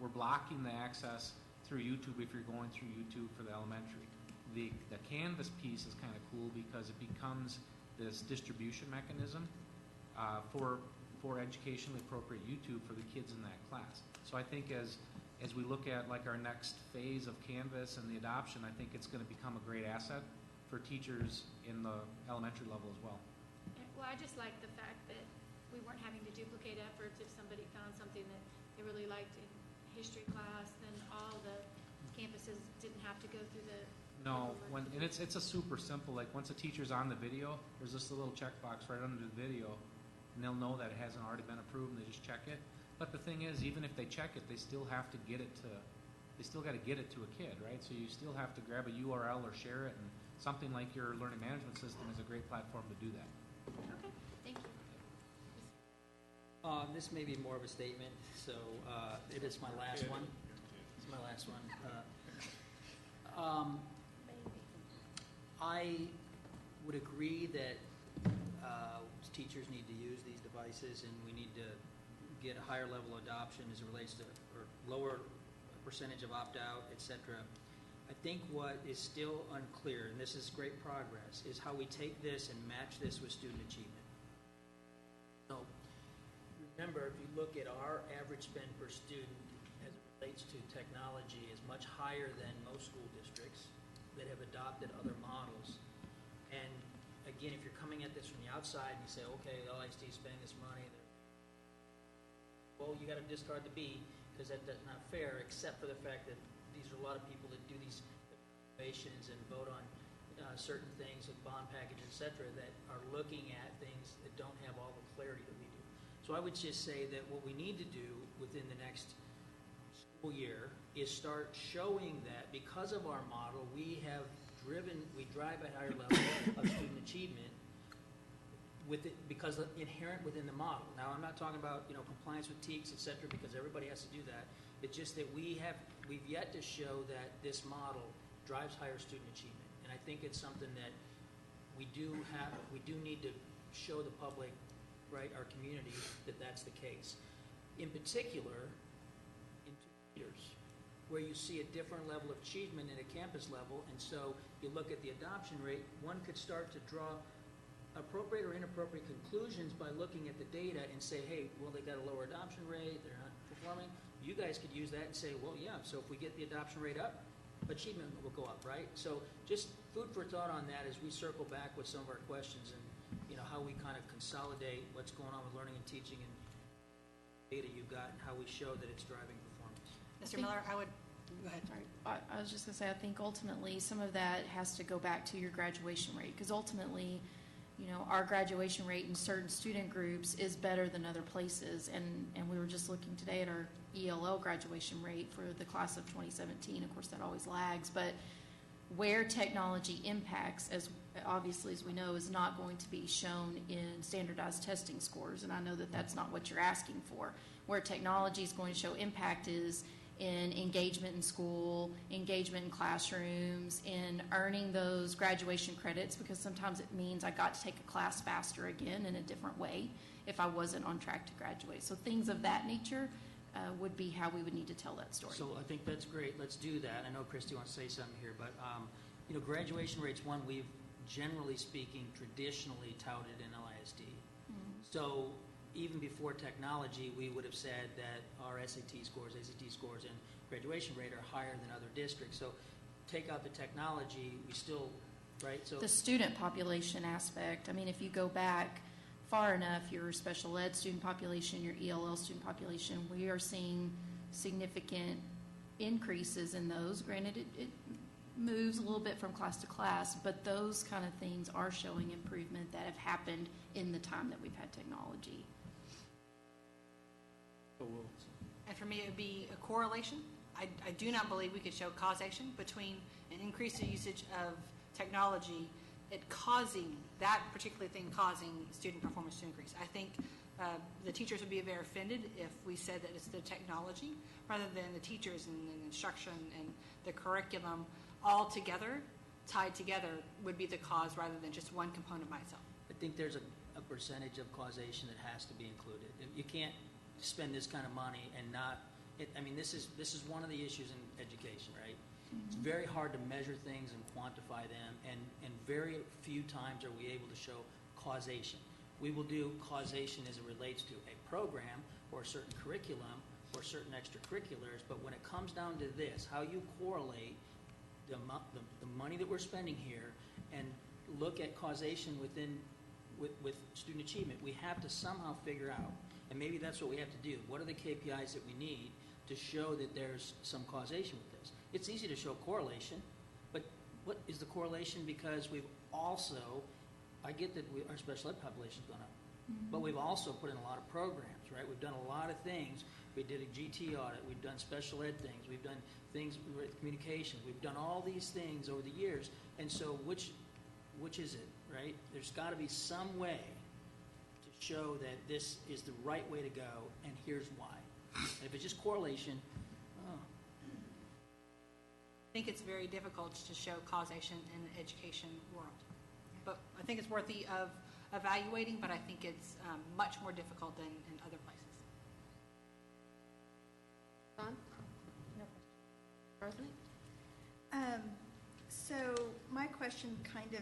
we're blocking the access through YouTube if you're going through YouTube for the elementary. The Canvas piece is kind of cool because it becomes this distribution mechanism for educationally appropriate YouTube for the kids in that class. So I think as we look at like our next phase of Canvas and the adoption, I think it's going to become a great asset for teachers in the elementary level as well. Well, I just like the fact that we weren't having to duplicate efforts. If somebody found something that they really liked in history class, then all the campuses didn't have to go through the. No, and it's a super simple, like once a teacher's on the video, there's just a little checkbox right under the video, and they'll know that it hasn't already been approved, and they just check it. But the thing is, even if they check it, they still have to get it to, they still got to get it to a kid, right? So you still have to grab a URL or share it, and something like your learning management system is a great platform to do that. Okay, thank you. This may be more of a statement, so it is my last one. It's my last one. I would agree that teachers need to use these devices, and we need to get a higher level of adoption as it relates to, or lower percentage of opt-out, et cetera. I think what is still unclear, and this is great progress, is how we take this and match this with student achievement. So remember, if you look at our average spend per student as it relates to technology is much higher than most school districts that have adopted other models. And again, if you're coming at this from the outside and you say, okay, LISD is spending this money, well, you got to discard the B because that's not fair, except for the fact that these are a lot of people that do these evaluations and vote on certain things like bond package, et cetera, that are looking at things that don't have all the clarity that we do. So I would just say that what we need to do within the next school year is start showing that because of our model, we drive a higher level of student achievement with it, because inherent within the model. Now, I'm not talking about, compliance with TEKS, et cetera, because everybody has to do that. It's just that we've yet to show that this model drives higher student achievement. And I think it's something that we do need to show the public, right, our community, that that's the case. In particular, in 2 years, where you see a different level of achievement at a campus level, and so you look at the adoption rate, one could start to draw appropriate or inappropriate conclusions by looking at the data and say, hey, well, they got a lower adoption rate, they're not performing. You guys could use that and say, well, yeah, so if we get the adoption rate up, achievement will go up, right? So just food for thought on that as we circle back with some of our questions and, how we kind of consolidate what's going on with learning and teaching and data you've got and how we show that it's driving performance. Mr. Miller, go ahead. Sorry, I was just going to say, I think ultimately some of that has to go back to your graduation rate, because ultimately, our graduation rate in certain student groups is better than other places, and we were just looking today at our ELL graduation rate for the class of 2017. Of course, that always lags, but where technology impacts, as obviously as we know, is not going to be shown in standardized testing scores, and I know that that's not what you're asking for. Where technology is going to show impact is in engagement in school, engagement in classrooms, in earning those graduation credits, because sometimes it means I got to take a class faster again in a different way if I wasn't on track to graduate. So things of that nature would be how we would need to tell that story. So I think that's great. Let's do that. I know Christy wants to say something here, but graduation rate's one we've, generally speaking, traditionally touted in LISD. Mm-hmm. So even before technology, we would have said that our SAT scores, ACT scores, and graduation rate are higher than other districts. So take out the technology, we still, right? So the student population aspect, I mean, if you go back far enough, your special ed student population, your ELL student population, we are seeing significant increases in those. Granted, it moves a little bit from class to class, but those kind of things are showing improvement that have happened in the time that we've had technology. And for me, it would be a correlation. I do not believe we could show causation between an increased usage of technology, that particular thing causing student performance to increase. I think the teachers would be very offended if we said that it's the technology rather than the teachers and the instruction and the curriculum all together, tied together, would be the cause rather than just one component by itself. I think there's a percentage of causation that has to be included. You can't spend this kind of money and not, this is one of the issues in education, right? Mm-hmm. It's very hard to measure things and quantify them, and very few times are we able to show causation. We will do causation as it relates to a program or a certain curriculum or certain extracurriculars, but when it comes down to this, how you correlate the money that we're spending here and look at causation with student achievement, we have to somehow figure out, and maybe that's what we have to do, what are the KPIs that we need to show that there's some causation with this? It's easy to show correlation, but what is the correlation? Because we've also, I get that our special ed population's gone up, mm-hmm. but we've also put in a lot of programs, right? We've done a lot of things. We did a GT audit. We've done special ed things. We've done things with communication. We've done all these things over the years. And so which is it, right? There's got to be some way to show that this is the right way to go, and here's why. And if it's just correlation, I think it's very difficult to show causation in the education world. But I think it's worthy of evaluating, but I think it's much more difficult than in other places. Don? No question. Rosalie? So my question kind of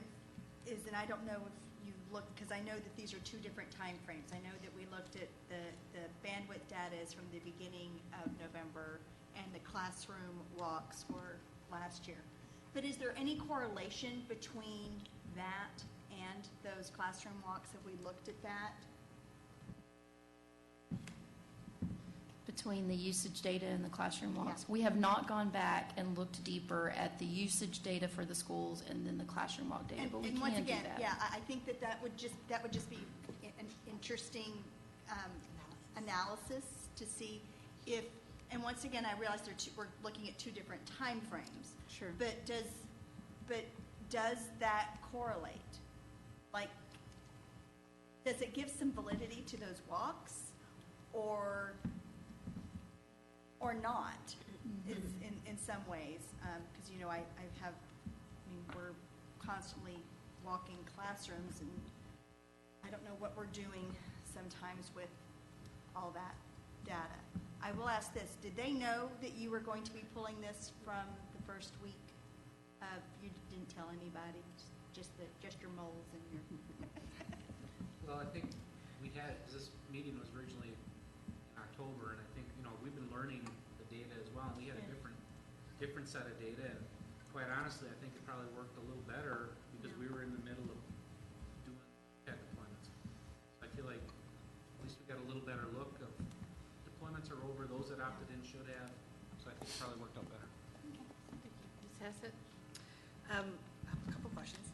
is, and I don't know if you looked, because I know that these are two different time frames. I know that we looked at the bandwidth data is from the beginning of November, and the classroom walks were last year. But is there any correlation between that and those classroom walks? Have we looked at that? between the usage data and the classroom logs. Yeah. We have not gone back and looked deeper at the usage data for the schools and then the classroom log data, but we And can once do again, that. yeah, I think that would just be an interesting analysis to see if, and once again, I realize we're looking at two different time frames. Sure. But does that correlate? Like, does it give some validity to those walks, or not? In some ways, because we're constantly walking classrooms, and I don't know what we're doing sometimes with all that data. I will ask this: did they know that you were going to be pulling this from the first week? You didn't tell anybody, just your moles and your. Well, I think this meeting was originally in October, and I think, we've been learning the data as well, and we had a different set of data, and quite honestly, I think it probably worked a little better because we were in the middle of doing tech deployments. So I feel like at least we got a little better look of deployments are over, those that opted in should have, so I think it probably worked out better. Ms. Hassett? I have a couple questions.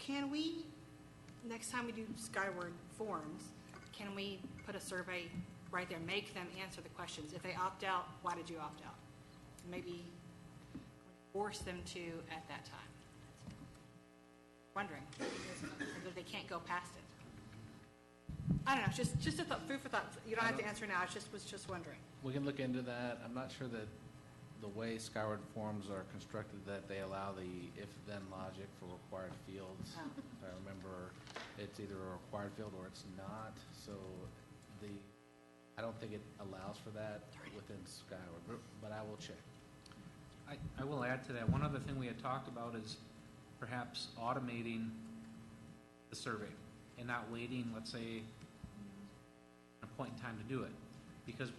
Can we, next time we do Skyward forms, can we put a survey right there, make them answer the questions? If they opt out, why did you opt out? Maybe force them to at that time. Wondering if they can't go past it. I don't know, just a thought, food for thought. You don't have to answer now. Was just wondering. We can look into that. I'm not sure that the way Skyward forms are constructed, that they allow the if-then logic for required fields. Oh. If I remember, it's either a required field or it's not. So I don't think it allows for that within Skyward, but I will check. I will add to that. One other thing we had talked about is perhaps automating the survey and not waiting, let's say, a point in time to do it. Because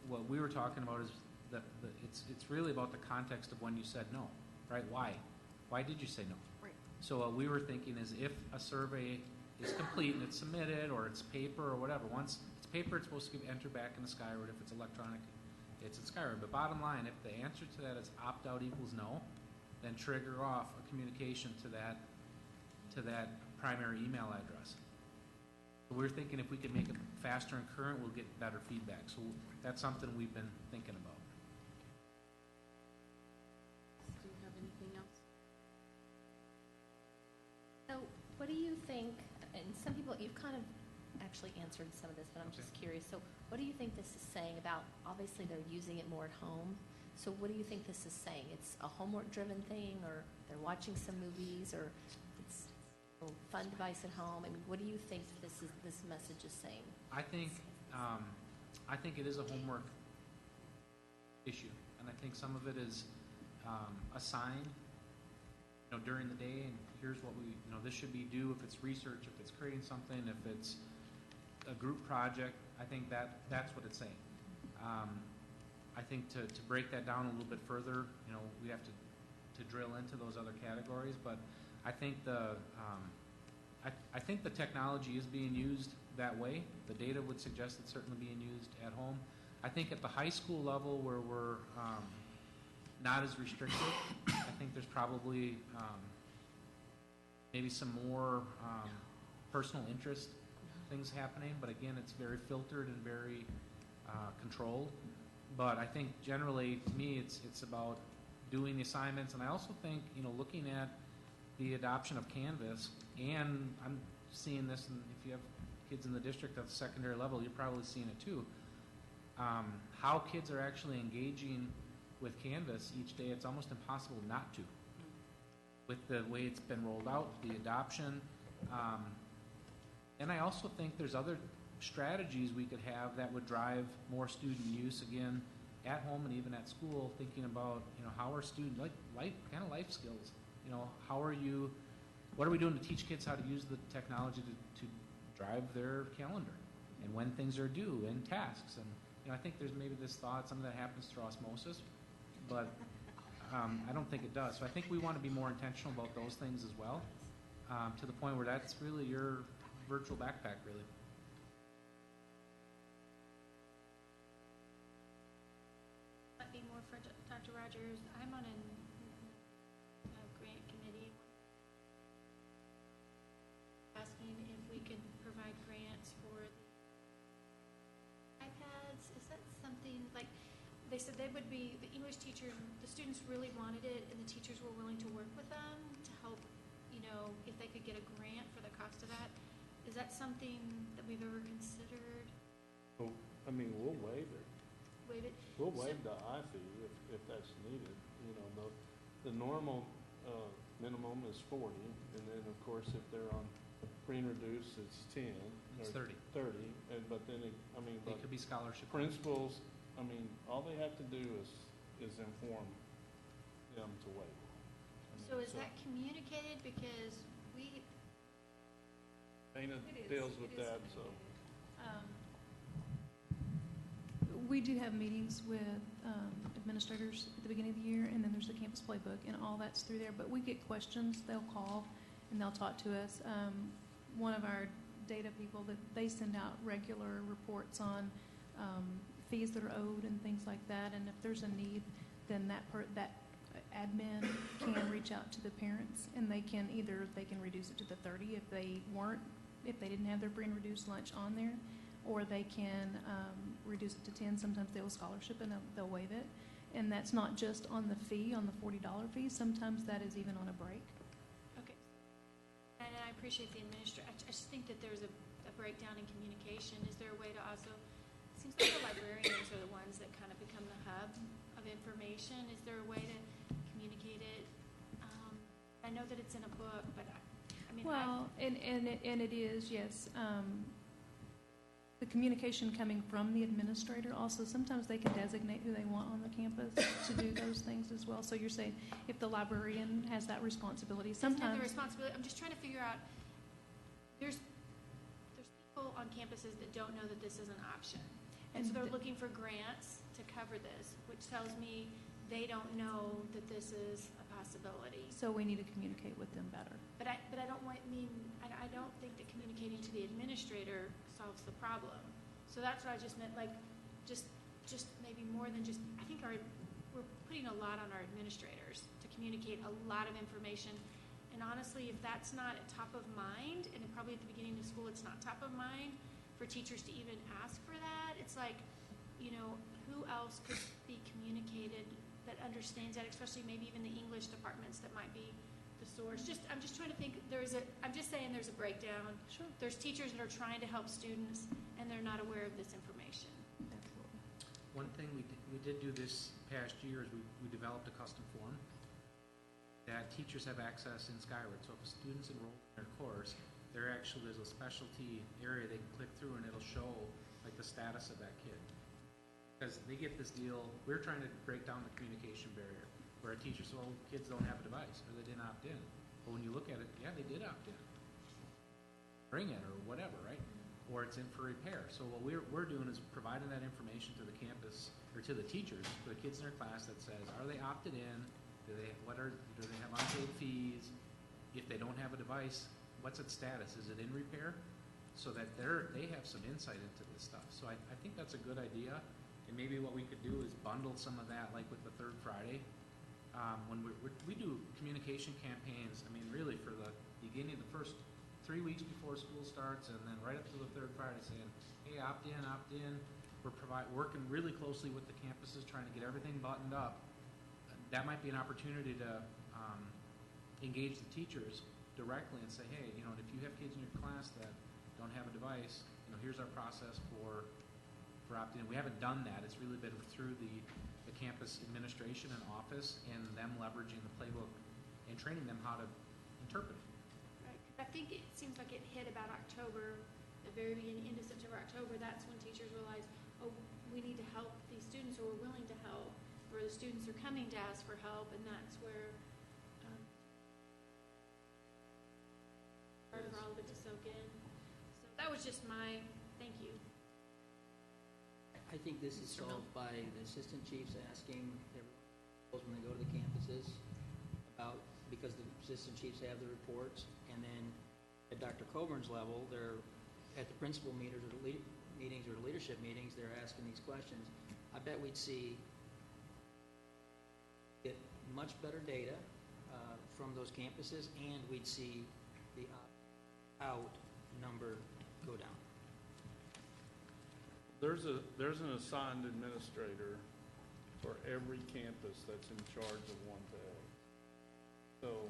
what we were talking about is that it's really about the context of when you said no, right? Why did you say no? Right. So what we were thinking is if a survey is complete and it's submitted, or it's paper or whatever, once it's paper, it's supposed to be entered back into Skyward. If it's electronic, it's in Skyward. But bottom line, if the answer to that is opt-out equals no, then trigger off a communication to that primary email address. So we're thinking if we could make it faster and current, we'll get better feedback. So that's something we've been thinking about. Do you have anything else? So what do you think, and some people, you've kind of actually answered some of this, but I'm just curious. So what do you think this is saying about, obviously they're using it more at home. So what do you think this is saying? It's a homework-driven thing, or they're watching some movies, or it's a fun device at home? I mean, what do you think this message is saying? I think it is a homework issue, and I think some of it is assigned, during the day, and here's what this should be due if it's research, if it's creating something, if it's a group project. I think that's what it's saying. I think to break that down a little bit further, we have to drill into those other categories, but I think I think the technology is being used that way. The data would suggest it's certainly being used at home. I think at the high school level, where we're not as restricted, I think there's probably maybe some more personal interest things happening, but again, it's very filtered and very controlled. But I think generally, to me, it's about doing the assignments, and I also think, looking at the adoption of Canvas, and I'm seeing this, and if you have kids in the district at the secondary level, you're probably seeing it too, how kids are actually engaging with Canvas each day. It's almost impossible not to, with the way it's been rolled out, the adoption. And I also think there's other strategies we could have that would drive more student use, again, at home and even at school, thinking about, how are students, life skills, what are we doing to teach kids how to use the technology to drive their calendar and when things are due and tasks. And, I think there's maybe this thought, some of that happens through osmosis, but I don't think it does. So I think we want to be more intentional about those things as well, to the point where that's really your virtual backpack, really. they said they would be, the English teachers, the students really wanted it, and the teachers were willing to work with them to help, if they could get a grant for the cost of that. Is that something that we've ever considered? Well, I mean, we'll waive it. Waive it? We'll waive the I fee if that's needed. The normal minimum is 40, and then, of course, if they're on free and reduced, it's 10. It's or 30. 30, but then, It but could be scholarship. principals, all they have to do is inform them to waive. So is that communicated? Because we, Dana It is. deals with It is that, so. We do have meetings with administrators at the beginning of the year, and then there's the campus playbook, and all that's through there. But we get questions, they'll call, and they'll talk to us. One of our data people, that they send out regular reports on fees that are owed and things like that, and if there's a need, then that admin can reach out to the parents, and they can reduce it to the 30 if they didn't have their free and reduced lunch on there, or they can reduce it to 10. Sometimes they'll scholarship and they'll waive it. And that's not just on the fee, on the $40 fee. Sometimes that is even on a break. okay. And I appreciate the administrator. I just think that there's a breakdown in communication. Is there a way to also, it seems like the librarians are the ones that kind of become the hub of information. Is there a way to communicate it? I know that it's in a book, but And it is, yes. The communication coming from the administrator also, sometimes they can designate who they want on the campus to do those things as well. So you're saying if the librarian has that responsibility, doesn't have sometimes. the responsibility. I'm just trying to figure out, there's people on campuses that don't know that this is an option. And so they're looking for grants to cover this, which tells me they don't know that this is a possibility. So we need to communicate with them better. But I don't think that communicating to the administrator solves the problem. So that's what I just meant, just maybe more than just, I think we're putting a lot on our administrators to communicate a lot of information. And honestly, if that's not at top of mind, and probably at the beginning of school it's not top of mind for teachers to even ask for that, it's like, who else could be communicated that understands that, especially maybe even the English departments that might be the source. I'm just trying to think, I'm just saying there's a breakdown. Sure. There's teachers that are trying to help students, and they're not aware of this information. Absolutely. One thing we did do this past year is we developed a custom form that teachers have access in Skyward. So if a student's enrolled in their course, there's a specialty area they can click through, and it'll show the status of that kid. Because they get this deal, we're trying to break down the communication barrier, where a teacher says, well, kids don't have a device, or they didn't opt in. But when you look at it, yeah, they did opt in. Bring it, or whatever, right? Or it's in for repair. So what we're doing is providing that information to the campus, or to the teachers, to the kids in their class that says, are they opted in? Do they have unpaid fees? If they don't have a device, what's its status? Is it in repair? So that they have some insight into this stuff. So I think that's a good idea. And maybe what we could do is bundle some of that, like with the third Friday. When we do communication campaigns, really for the beginning, the first 3 weeks before school starts, and then right up to the third Friday, saying, hey, opt in, opt in. We're working really closely with the campuses, trying to get everything buttoned up. That might be an opportunity to engage the teachers directly and say, hey, if you have kids in your class that don't have a device, here's our process for opting in. We haven't done that. It's really been through the campus administration and office, and them leveraging the playbook and training them how to interpret it. Right. 'Cause I think it seems like it hit about October, the very beginning, into September, October. That's when teachers realized, oh, we need to help these students, or we're willing to help, or the students are coming to ask for help, and that's where hard for all of it to soak in. So that was just my thank you. I think this is solved by the assistant chiefs asking everyone when they go to the campuses about, because the assistant chiefs have the reports, and then at Dr. Coburn's level, they're at the principal meetings or the leadership meetings, they're asking these questions. I bet we'd get much better data from those campuses, and we'd see the out number go down. There's an assigned administrator for every campus that's in charge of 1-X. So,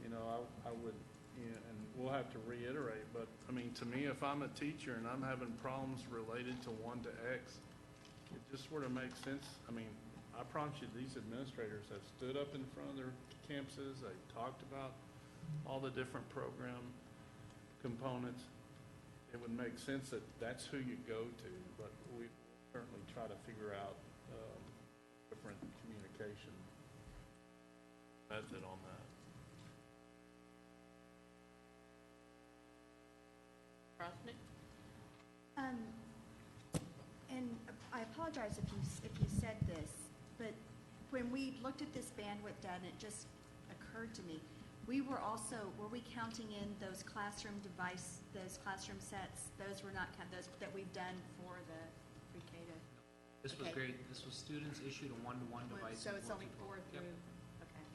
you know, I would, you know, and we'll have to reiterate, but, I mean, to me, if I'm a teacher and I'm having problems related to 1-X, it just sort of makes sense. I mean, I promise you, these administrators have stood up in front of their campuses, they've talked about all the different program components. It would make sense that that's who you go to, but we certainly try to figure out different communication method on that. Rosnick? And I apologize if you said this, but when we looked at this bandwidth data, it just occurred to me, were we counting in those classroom sets? Those were not those that we've done for the pre-K to? This was Okay. great. This was students issued a one-to-one device. So it's only 4 through, okay.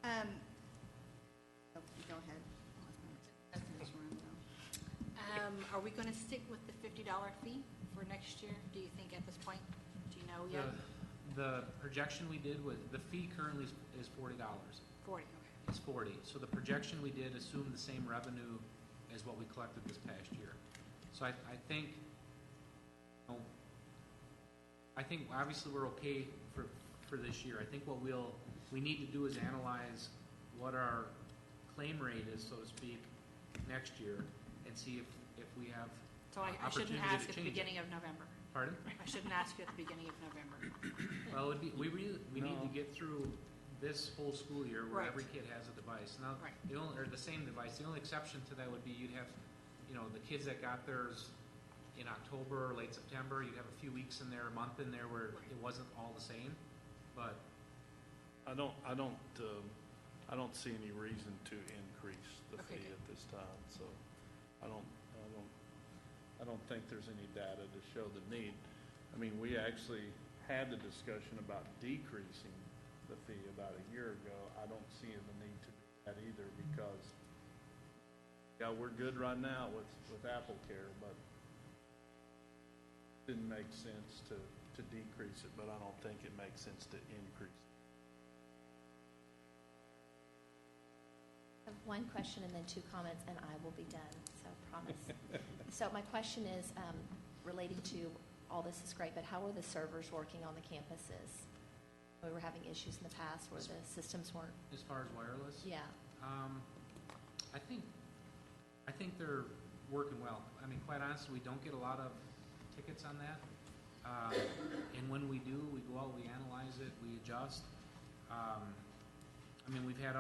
Oh, go ahead. Are we going to stick with the $50 fee for next year? Do you think at this point? Do you know yet? The projection we did was, the fee currently is $40. 40, okay. It's 40. So the projection we did assumed the same revenue as what we collected this past year. So I think, you know, I think obviously we're okay for this year. I think what we need to do is analyze what our claim rate is, so to speak, next year, and see if we have So I opportunity shouldn't to ask at the change it. beginning of November. Pardon? I shouldn't ask you at the beginning of November. Well, we need to get through this whole school year where Right. every kid has a device. Now, Right. or the same device. The only exception to that would be you'd have, you know, the kids that got theirs in October or late September, you'd have a few weeks in there, a month in there where it wasn't all the same. But I don't see any reason to increase the Okay, fee good. at this time, so I don't think there's any data to show the need. I mean, we actually had the discussion about decreasing the fee about a year ago. I don't see the need to do that either because, yeah, we're good right now with Apple Care, but it didn't make sense to decrease it, but I don't think it makes sense to increase it. I have one question and then 2 comments, and I will be done, so promise. So my question is relating to, all this is great, but how are the servers working on the campuses? We were having issues in the past where the systems weren't. as far as wireless, Yeah. I think they're working well. I mean, quite honestly, we don't get a lot of tickets on that. And when we do, we go out, we analyze it, we adjust. I mean, we've had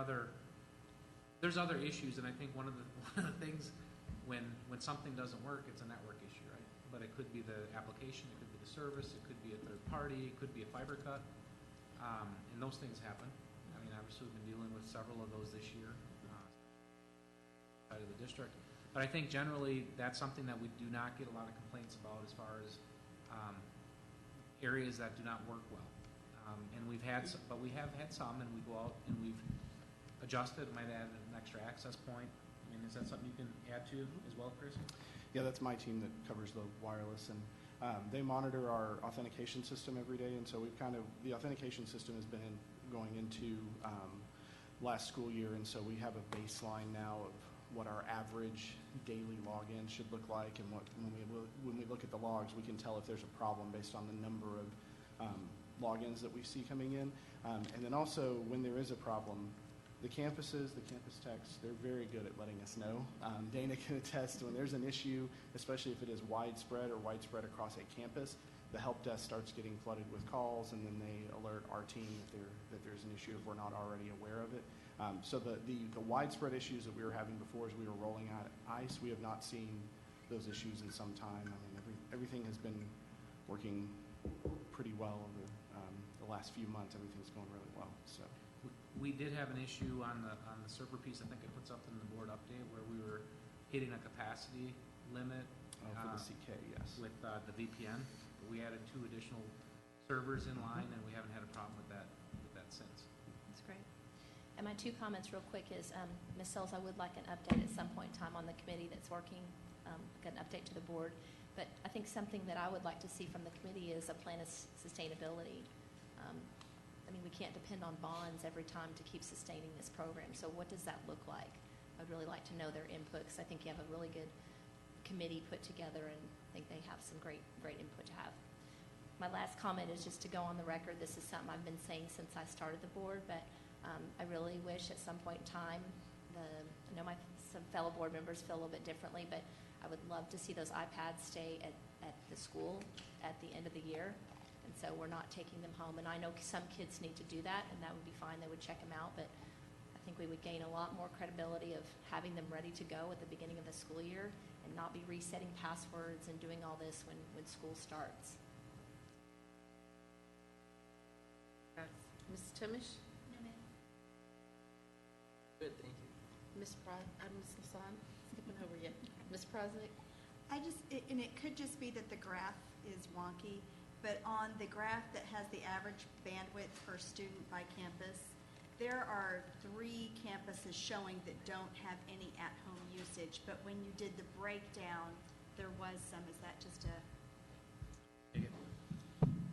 there's other issues, and I think one of the things when something doesn't work, it's a network issue, right? But it could be the application, it could be the service, it could be a third party, it could be a fiber cut, and those things happen. I mean, obviously, we've been dealing with several of those this year, side of the district. But I think generally, that's something that we do not get a lot of complaints about as far as areas that do not work well. And we have had some, and we go out and we've adjusted, might add an extra access point. I mean, is that something you can add to as well, Chris? Yeah, that's my team that covers the wireless, and they monitor our authentication system every day, and so the authentication system has been going into last school year, and so we have a baseline now of what our average daily login should look like, and when we look at the logs, we can tell if there's a problem based on the number of logins that we see coming in. And then also, when there is a problem, the campus techs, they're very good at letting us know. Dana can attest when there's an issue, especially if it is widespread across a campus, the help desk starts getting flooded with calls, and then they alert our team that there's an issue if we're not already aware of it. So the widespread issues that we were having before as we were rolling out ICE, we have not seen those issues in some time. I mean, everything has been working pretty well over the last few months. Everything's going really well. So We did have an issue on the server piece. I think it puts up in the board update where we were hitting a capacity limit for the CK, yes, with the VPN. We added 2 additional servers in line, and we haven't had a problem with that since. That's great. And my 2 comments real quick is, Ms. Sells, I would like an update at some point in time on the committee that's working, like an update to the board. But I think something that I would like to see from the committee is a plan of sustainability. I mean, we can't depend on bonds every time to keep sustaining this program. So what does that look like? I'd really like to know their input, because I think you have a really good committee put together, and I think they have some great input to have. My last comment is just to go on the record. This is something I've been saying since I started the board, but I really wish at some point in time, I know some fellow board members feel a little bit differently, but I would love to see those iPads stay at the school at the end of the year. And so we're not taking them home. And I know some kids need to do that, and that would be fine. They would check them out. But I think we would gain a lot more credibility of having them ready to go at the beginning of the school year and not be resetting passwords and doing all this when school starts. Ms. Timish? No, ma'am. Good, thank you. Ms. Hassan, skipping over you. Ms. Prosnick? And it could just be that the graph is wonky, but on the graph that has the average bandwidth per student by campus, there are 3 campuses showing that don't have any at-home usage, but when you did the breakdown, there was some. Is that just a?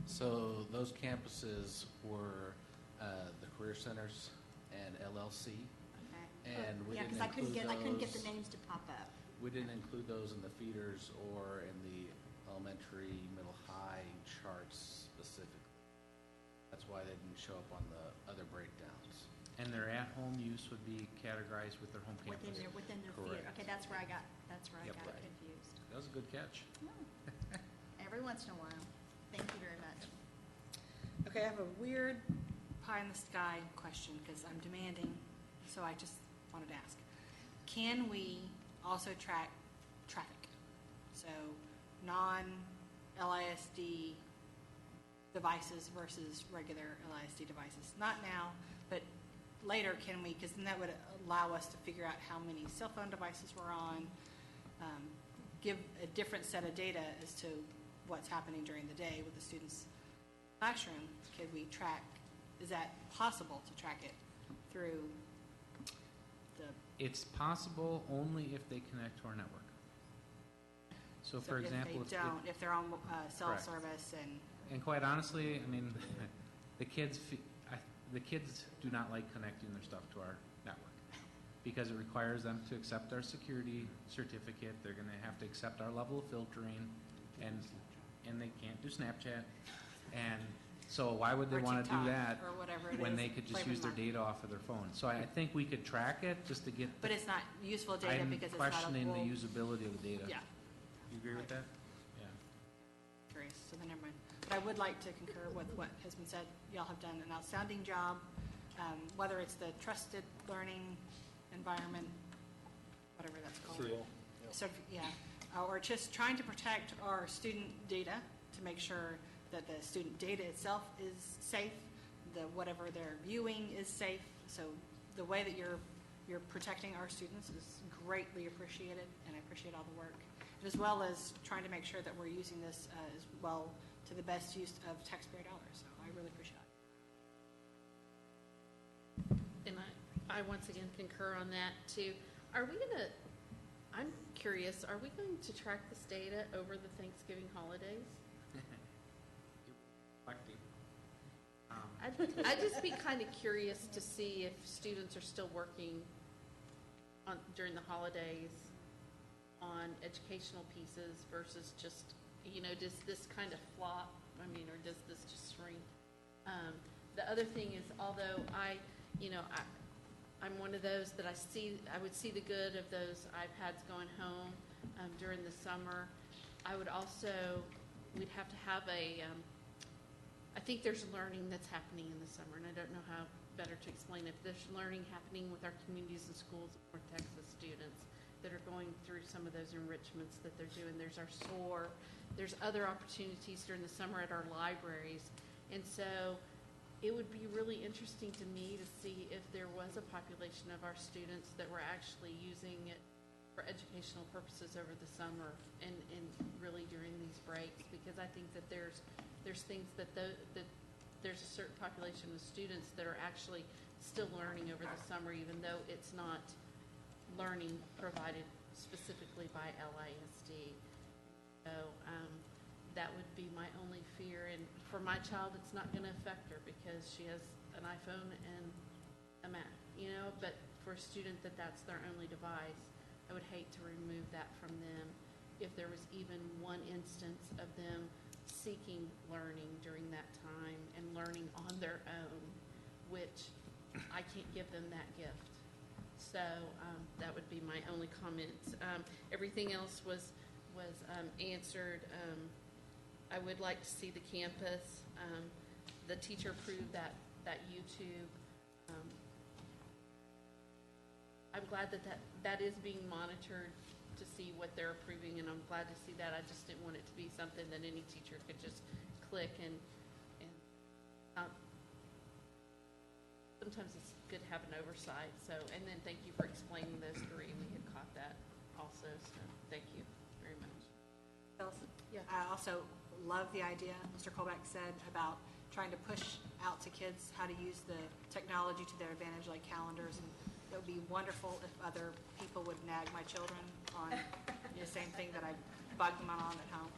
So those campuses were the Career Centers and LLC. Okay. And we Yeah, didn't because I couldn't include get the those- names to pop up. We didn't include those in the feeders or in the elementary, middle, high charts specifically. That's why they didn't show up on the other breakdowns. And their at-home use would be categorized with their home campus. Within their Correct. theater. Okay, that's where I got Yep. Right. confused. That was a good catch. Every once in a while. Thank you very much. Okay, I have a weird pie-in-the-sky question, because I'm demanding, so I just wanted to ask. Can we also track traffic? So non-LISD devices versus regular LISD devices? Not now, but later can we, because then that would allow us to figure out how many cell phone devices we're on, give a different set of data as to what's happening during the day with the students' classroom. Could we track, is that possible to track it through the? It's possible only if they connect to our network. So for example, If they don't, if they're on cell Correct. service and quite honestly, I mean, the kids do not like connecting their stuff to our network because it requires them to accept our security certificate. They're going to have to accept our level of filtering, and they can't do Snapchat. And so why would they or want to do TikTok that or whatever it when is, they could just flavor use their month. data off of their phone? So I think we could track it just to get. But it's not useful data I'm because it's not a questioning the full. usability of the data. Yeah, You agree with that? Yeah. curious, so then never mind. But I would like to concur with what has been said. Y'all have done an outstanding job, whether it's the trusted learning environment, whatever that's called. So, yeah, or just trying to protect our student data to make sure that the student data itself is safe, whatever they're viewing is safe. So the way that you're protecting our students is greatly appreciated, and I appreciate all the work, as well as trying to make sure that we're using this as well to the best use of taxpayer dollars. So I really appreciate it. And I once again concur on that too. I'm curious, are we going to track this data over the Thanksgiving holidays? I'd just be kind of curious to see if students are still working during the holidays on educational pieces versus just, does this kind of flop? I mean, or does this just shrink? The other thing is, although I'm one of those that I would see the good of those iPads going home during the summer. We'd have to have I think there's learning that's happening in the summer, and I don't know how better to explain it. There's learning happening with our communities and schools of North Texas students that are going through some of those enrichments that they're doing. There's our SOAR. There's other opportunities during the summer at our libraries. And so it would be really interesting to me to see if there was a population of our students that were actually using it for educational purposes over the summer and really during these breaks, because I think that there's things that there's a certain population of students that are actually still learning over the summer, even though it's not learning provided specifically by LISD. So That would be my only fear, and for my child, it's not going to affect her because she has an iPhone and a Mac, but for a student that's their only device, I would hate to remove that from them if there was even one instance of them seeking learning during that time and learning on their own, which I can't give them that gift. So that would be my only comments. Everything else was answered. I would like to see the campus. The teacher approved that YouTube. I'm glad that is being monitored to see what they're approving, and I'm glad to see that. I just didn't want it to be something that any teacher could just click and sometimes it's good to have an oversight. So, and then thank you for explaining those three. We had caught that also, so thank you very much. Yeah. I also love the idea Mr. Colbeck said about trying to push out to kids how to use the technology to their advantage, like calendars. And it would be wonderful if other people would nag my children on the same thing that I bug them on at home.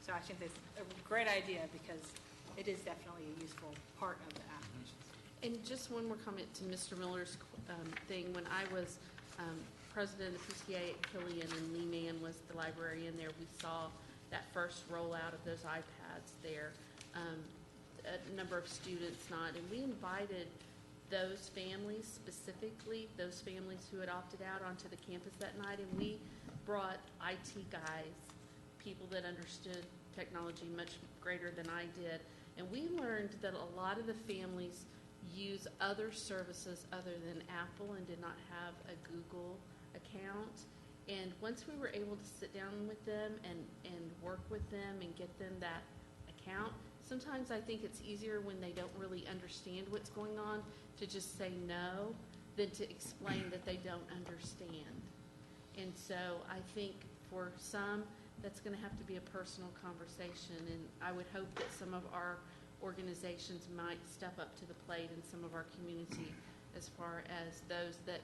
So I think that's a great idea because it is definitely a useful part of the app. And just one more comment to Mr. Miller's thing. When I was president of the PTA at Killian and Lee Mann was the librarian there, we saw that first rollout of those iPads there. A number of students not, and we invited those families specifically, those families who had opted out onto the campus that night, and we brought IT guys, people that understood technology much greater than I did, and we learned that a lot of the families use other services other than Apple and did not have a Google account. And once we were able to sit down with them and work with them and get them that account, sometimes I think it's easier when they don't really understand what's going on to just say no than to explain that they don't understand. And so I think for some, that's going to have to be a personal conversation. And I would hope that some of our organizations might step up to the plate in some of our community as far as those that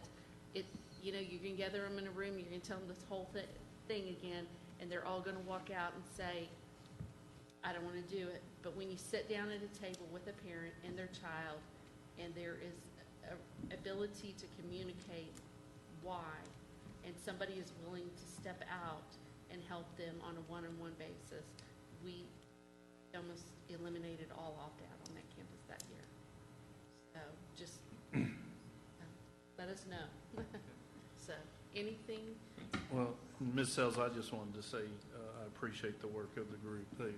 you can gather them in a room, you're going to tell them this whole thing again, and they're all going to walk out and say, I don't want to do it. But when you sit down at a table with a parent and their child, and there is an ability to communicate why, and somebody is willing to step out and help them on a one-on-one basis, we almost eliminated all opt-out on that campus that year. So just let us know. So anything? Well, Ms. Sells, I just wanted to say I appreciate the work of the group. They,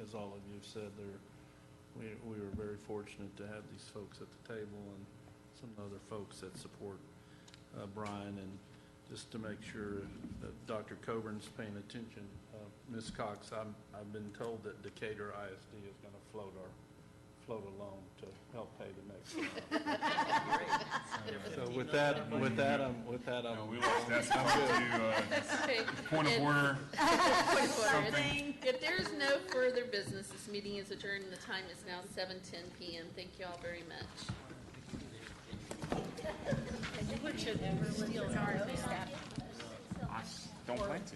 as all of you have said, we were very fortunate to have these folks at the table and some other folks that support Brian. And just to make sure that Dr. Coburn's paying attention, Ms. Cox, I've been told that Decatur ISD is going to float a loan to help pay the next one. So with that, I'm No, we lost that spot to point of order. Something. If there's no further business, this meeting is adjourned and the time is now 7:10 p.m. Thank you all very much. Don't plan to.